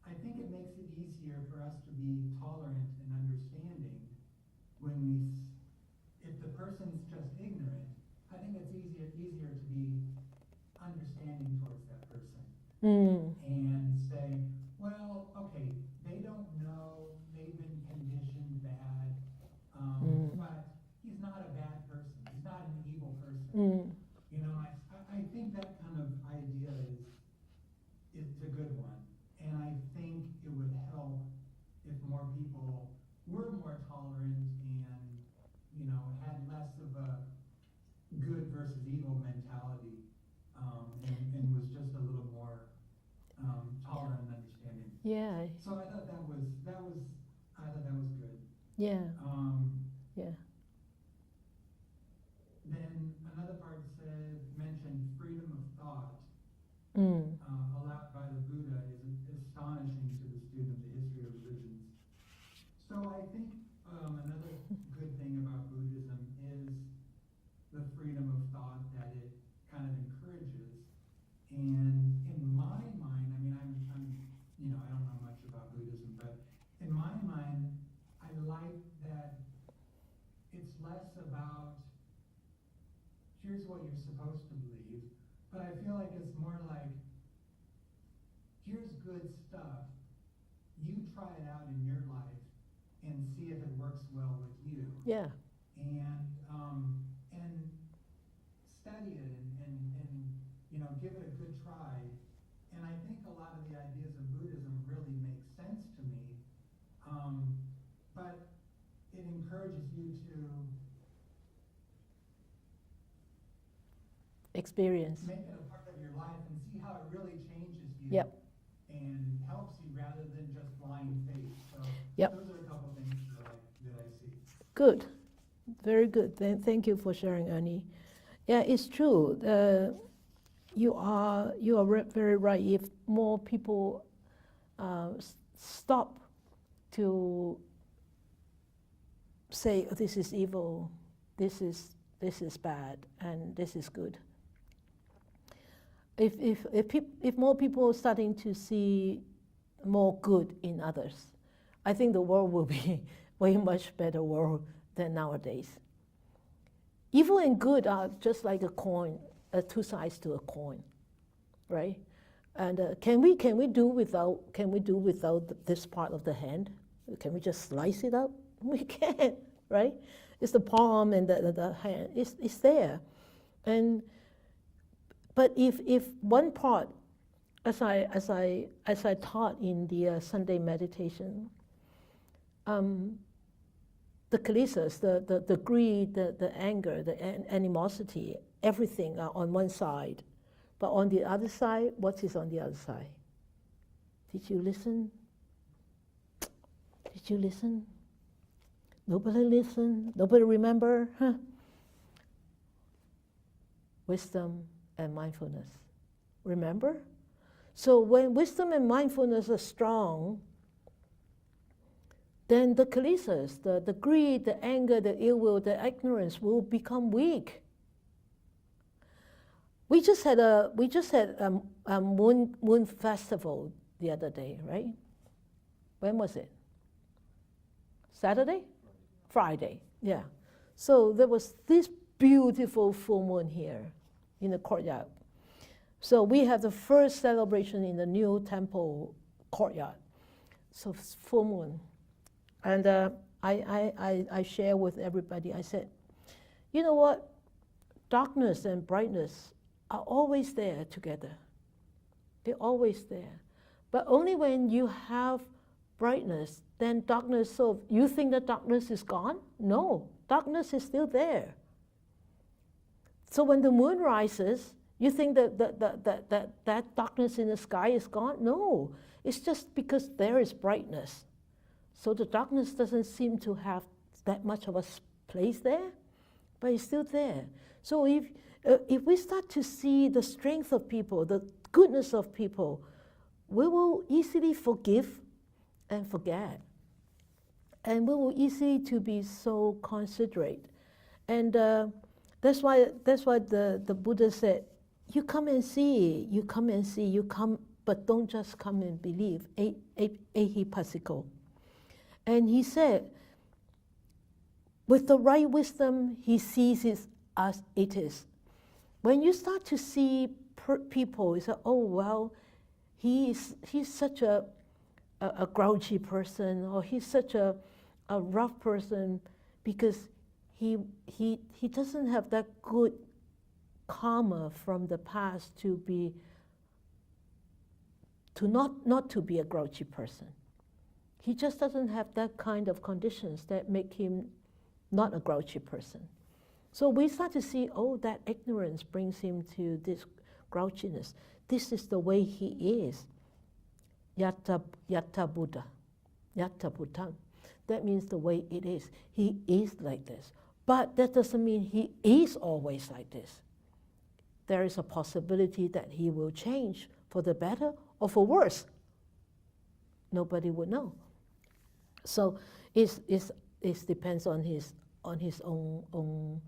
I think it makes it easier for us to be tolerant and understanding when if the person's just ignorant, I think it's easier to be understanding towards that person. Mm. And say, well, okay, they don't know, they've been conditioned bad, but he's not a bad person, he's not an evil person. Mm. I think that kind of idea is a good one. And I think it would help if more people were more tolerant and, had less of a good versus evil mentality, and was just a little more tolerant and understanding. Yeah. So I thought that was good. Yeah. Yeah. Then another part mentioned freedom of thought. Mm. Allowed by the Buddha is astonishing to the student of the history of religions. So I think another good thing about Buddhism is the freedom of thought that it kind of encourages. And in my mind, I mean, I don't know much about Buddhism, but in my mind, I like that it's less about here's what you're supposed to believe, but I feel like it's more like, here's good stuff, you try it out in your life and see if it works well with you. Yeah. And study it and give it a good try. And I think a lot of the ideas of Buddhism really make sense to me, but it encourages you to Experience. make it a part of your life and see how it really changes you. Yep. And helps you rather than just blind faith. So Yep. those are a couple things that I see. Good. Very good. Thank you for sharing, Ernie. Yeah, it's true. You are very right. If more people stop to say, oh, this is evil, this is bad, and this is good. If more people are starting to see more good in others, I think the world will be way much better world than nowadays. Evil and good are just like a coin, two sides to a coin, right? And can we do without this part of the hand? Can we just slice it up? We can't, right? It's the palm and the hand. It's there, but if one part, as I taught in the Sunday meditation, the kilesas, the greed, the anger, the animosity, everything are on one side, but on the other side, what is on the other side? Did you listen? Did you listen? Nobody listened. Nobody remember? Huh? Wisdom and mindfulness. Remember? So when wisdom and mindfulness are strong, then the kilesas, the greed, the anger, the ill will, the ignorance will become weak. We just had a moon festival the other day, right? When was it? Saturday? Friday, yeah. So there was this beautiful full moon here in the courtyard. So we have the first celebration in the new temple courtyard. So full moon. And I share with everybody, I said, you know what? Darkness and brightness are always there together. They're always there. But only when you have brightness, then darkness, so you think that darkness is gone? No, darkness is still there. So when the moon rises, you think that darkness in the sky is gone? No, it's just because there is brightness. So the darkness doesn't seem to have that much of a place there, but it's still there. So if we start to see the strength of people, the goodness of people, we will easily forgive and forget. And we will easily to be so considerate. And that's why the Buddha said, you come and see, you come and see, you come, but don't just come and believe. Ehipassiko. And he said, with the right wisdom, he sees it as it is. When you start to see people, you say, oh, well, he's such a grouchy person, or he's such a rough person because he doesn't have that good karma from the past to not to be a grouchy person. He just doesn't have that kind of conditions that make him not a grouchy person. So we start to see, oh, that ignorance brings him to this grouchiness. This is the way he is. Yatta Buddha. Yatta Buddham. That means the way it is. He is like this. But that doesn't mean he is always like this. There is a possibility that he will change for the better or for worse. Nobody would know. So it depends on his own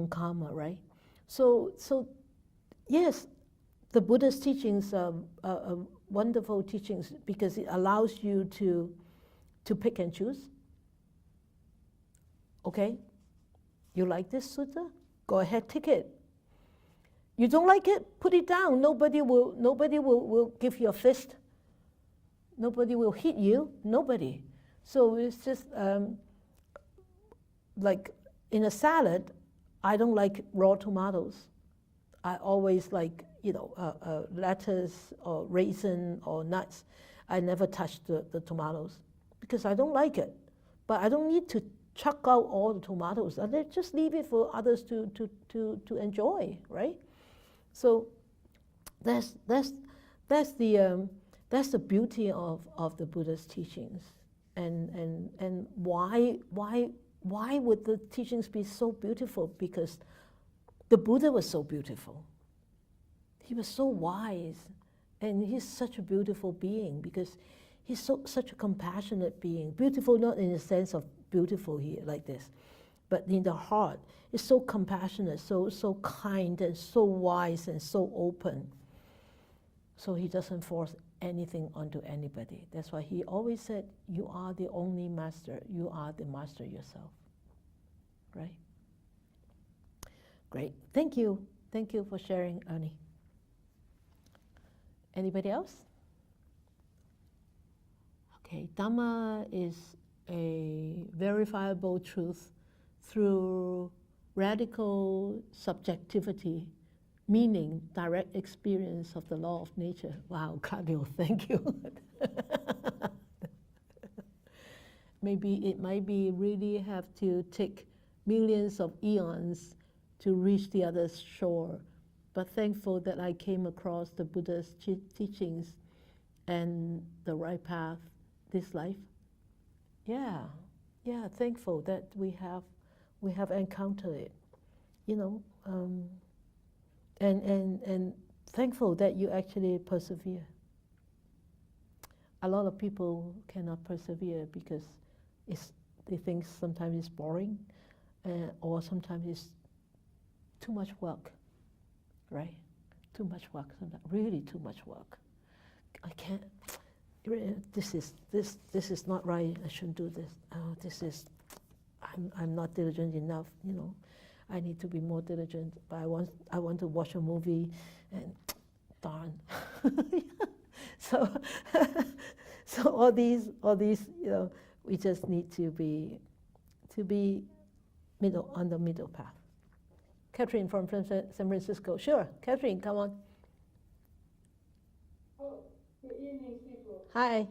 karma, right? So yes, the Buddha's teachings are wonderful teachings because it allows you to pick and choose. Okay, you like this sutta? Go ahead, take it. You don't like it? Put it down. Nobody will give you a fist. Nobody will hit you. Nobody. So it's just like in a salad, I don't like raw tomatoes. I always like, lettuce or raisin or nuts. I never touch the tomatoes because I don't like it. But I don't need to chuck out all the tomatoes. I just leave it for others to enjoy, right? So that's the beauty of the Buddha's teachings. And why would the teachings be so beautiful? Because the Buddha was so beautiful. He was so wise, and he's such a beautiful being because he's such a compassionate being. Beautiful not in the sense of beautiful here like this, but in the heart. It's so compassionate, so kind, and so wise, and so open. So he doesn't force anything onto anybody. That's why he always said, you are the only master. You are the master yourself. Right? Great. Thank you. Thank you for sharing, Ernie. Anybody else? Okay. Dharma is a verifiable truth through radical subjectivity, meaning direct experience of the law of nature. Wow, Claudio, thank you. Maybe it might be really have to take millions of eons to reach the other shore, but thankful that I came across the Buddha's teachings and the right path this life. Yeah, thankful that we have encountered it, and thankful that you actually persevere. A lot of people cannot persevere because they think sometimes it's boring, or sometimes it's too much work, right? Too much work, really too much work. I can't. This is not right. I shouldn't do this. I'm not diligent enough. I need to be more diligent. But I want to watch a movie, and darn. So all these, we just need to be on the middle path. Catherine from San Francisco. Sure, Catherine, come on. Oh, good evening, people. Hi.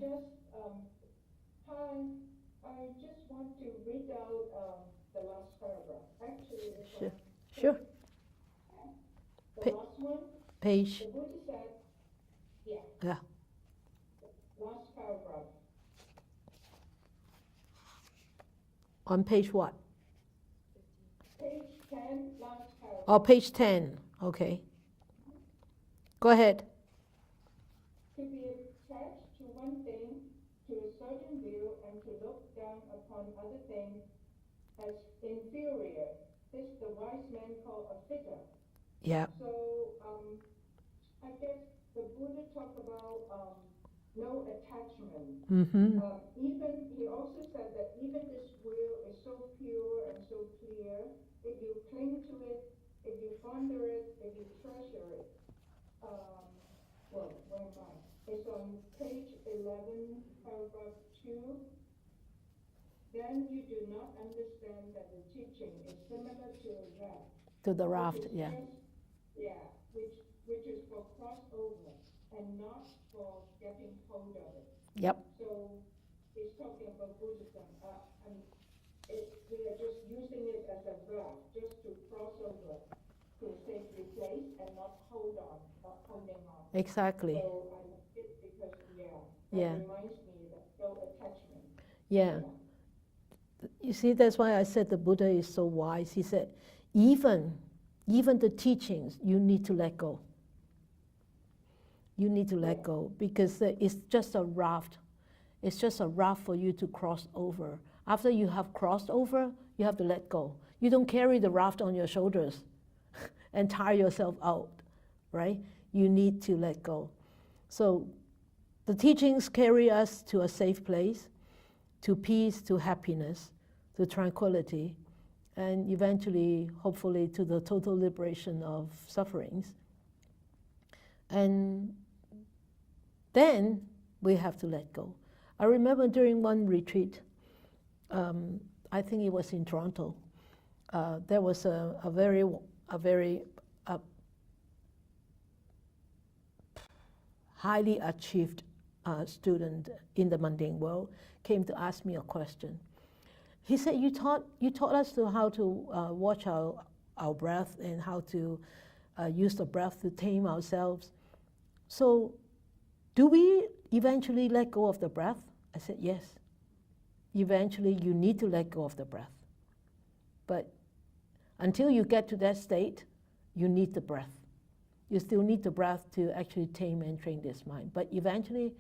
Hi. I just want to read out the last paragraph. Actually, it's Sure. The last one. Page. The Buddha said, Yeah. Last paragraph. On page what? Page 10, last paragraph. Oh, page 10. Okay. Go ahead. To be attached to one thing, to a certain view, and to look down upon other things as inferior, this the wise man called a figure. Yeah. So, I guess the Buddha talked about no attachment. Mm-hmm. He also said that even this will is so pure and so clear, if you cling to it, if you ponder it, if you treasure it. Where am I? It's on page 11, paragraph 2. Then you do not understand that the teaching is similar to a raft. To the raft, yeah. Which is for crossover and not for getting hold of it. Yep. So it's talking about Buddhism, and we are just using it as a raft, just to cross over to a safety place and not holding on. Exactly. So I like it because, Yeah. reminds me that no attachment. Yeah. You see, that's why I said the Buddha is so wise. He said, even the teachings, you need to let go. You need to let go because it's just a raft. It's just a raft for you to cross over. After you have crossed over, you have to let go. You don't carry the raft on your shoulders and tire yourself out, right? You need to let go. So the teachings carry us to a safe place, to peace, to happiness, to tranquility, and eventually, hopefully, to the total liberation of sufferings. And then we have to let go. I remember during one retreat, I think it was in Toronto, there was a very highly achieved student in the mundane world came to ask me a question. He said, you taught us how to watch our breath and how to use the breath to tame ourselves. So do we eventually let go of the breath? I said, yes. Eventually, you need to let go of the breath. But until you get to that state, you need the breath. You still need the breath to actually tame and train this mind. But eventually,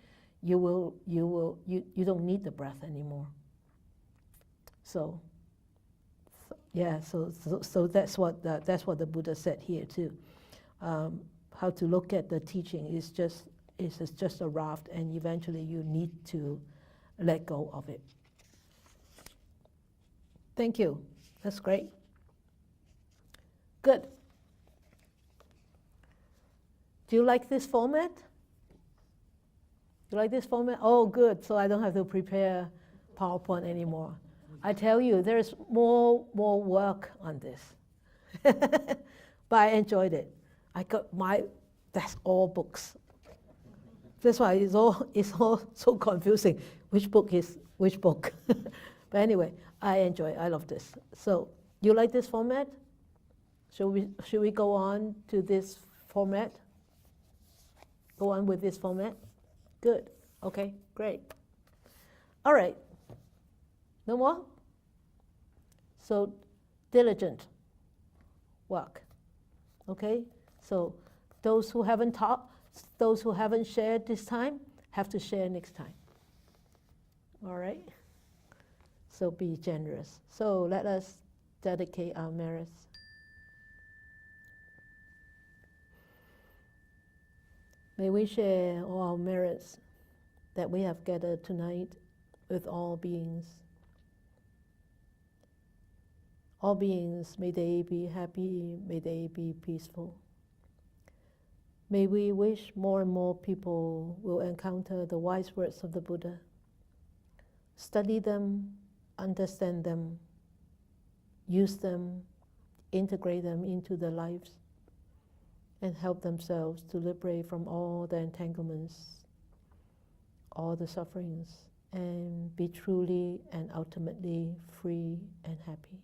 you don't need the breath anymore. So that's what the Buddha said here too. How to look at the teaching is just a raft, and eventually you need to let go of it. Thank you. That's great. Good. Do you like this format? You like this format? Oh, good. So I don't have to prepare PowerPoint anymore. I tell you, there's more work on this. But I enjoyed it. That's all books. That's why it's all so confusing. Which book is which book? But anyway, I love this. So you like this format? Should we go on to this format? Go on with this format? Good. Okay, great. All right. No more? So diligent work. Okay? So those who haven't taught, those who haven't shared this time, have to share next time. All right? So be generous. So let us dedicate our merits. May we share all our merits that we have gathered tonight with all beings. All beings, may they be happy, may they be peaceful. May we wish more and more people will encounter the wise words of the Buddha, study them, understand them, use them, integrate them into their lives, and help themselves to liberate from all the entanglements, all the sufferings, and be truly and ultimately free and happy.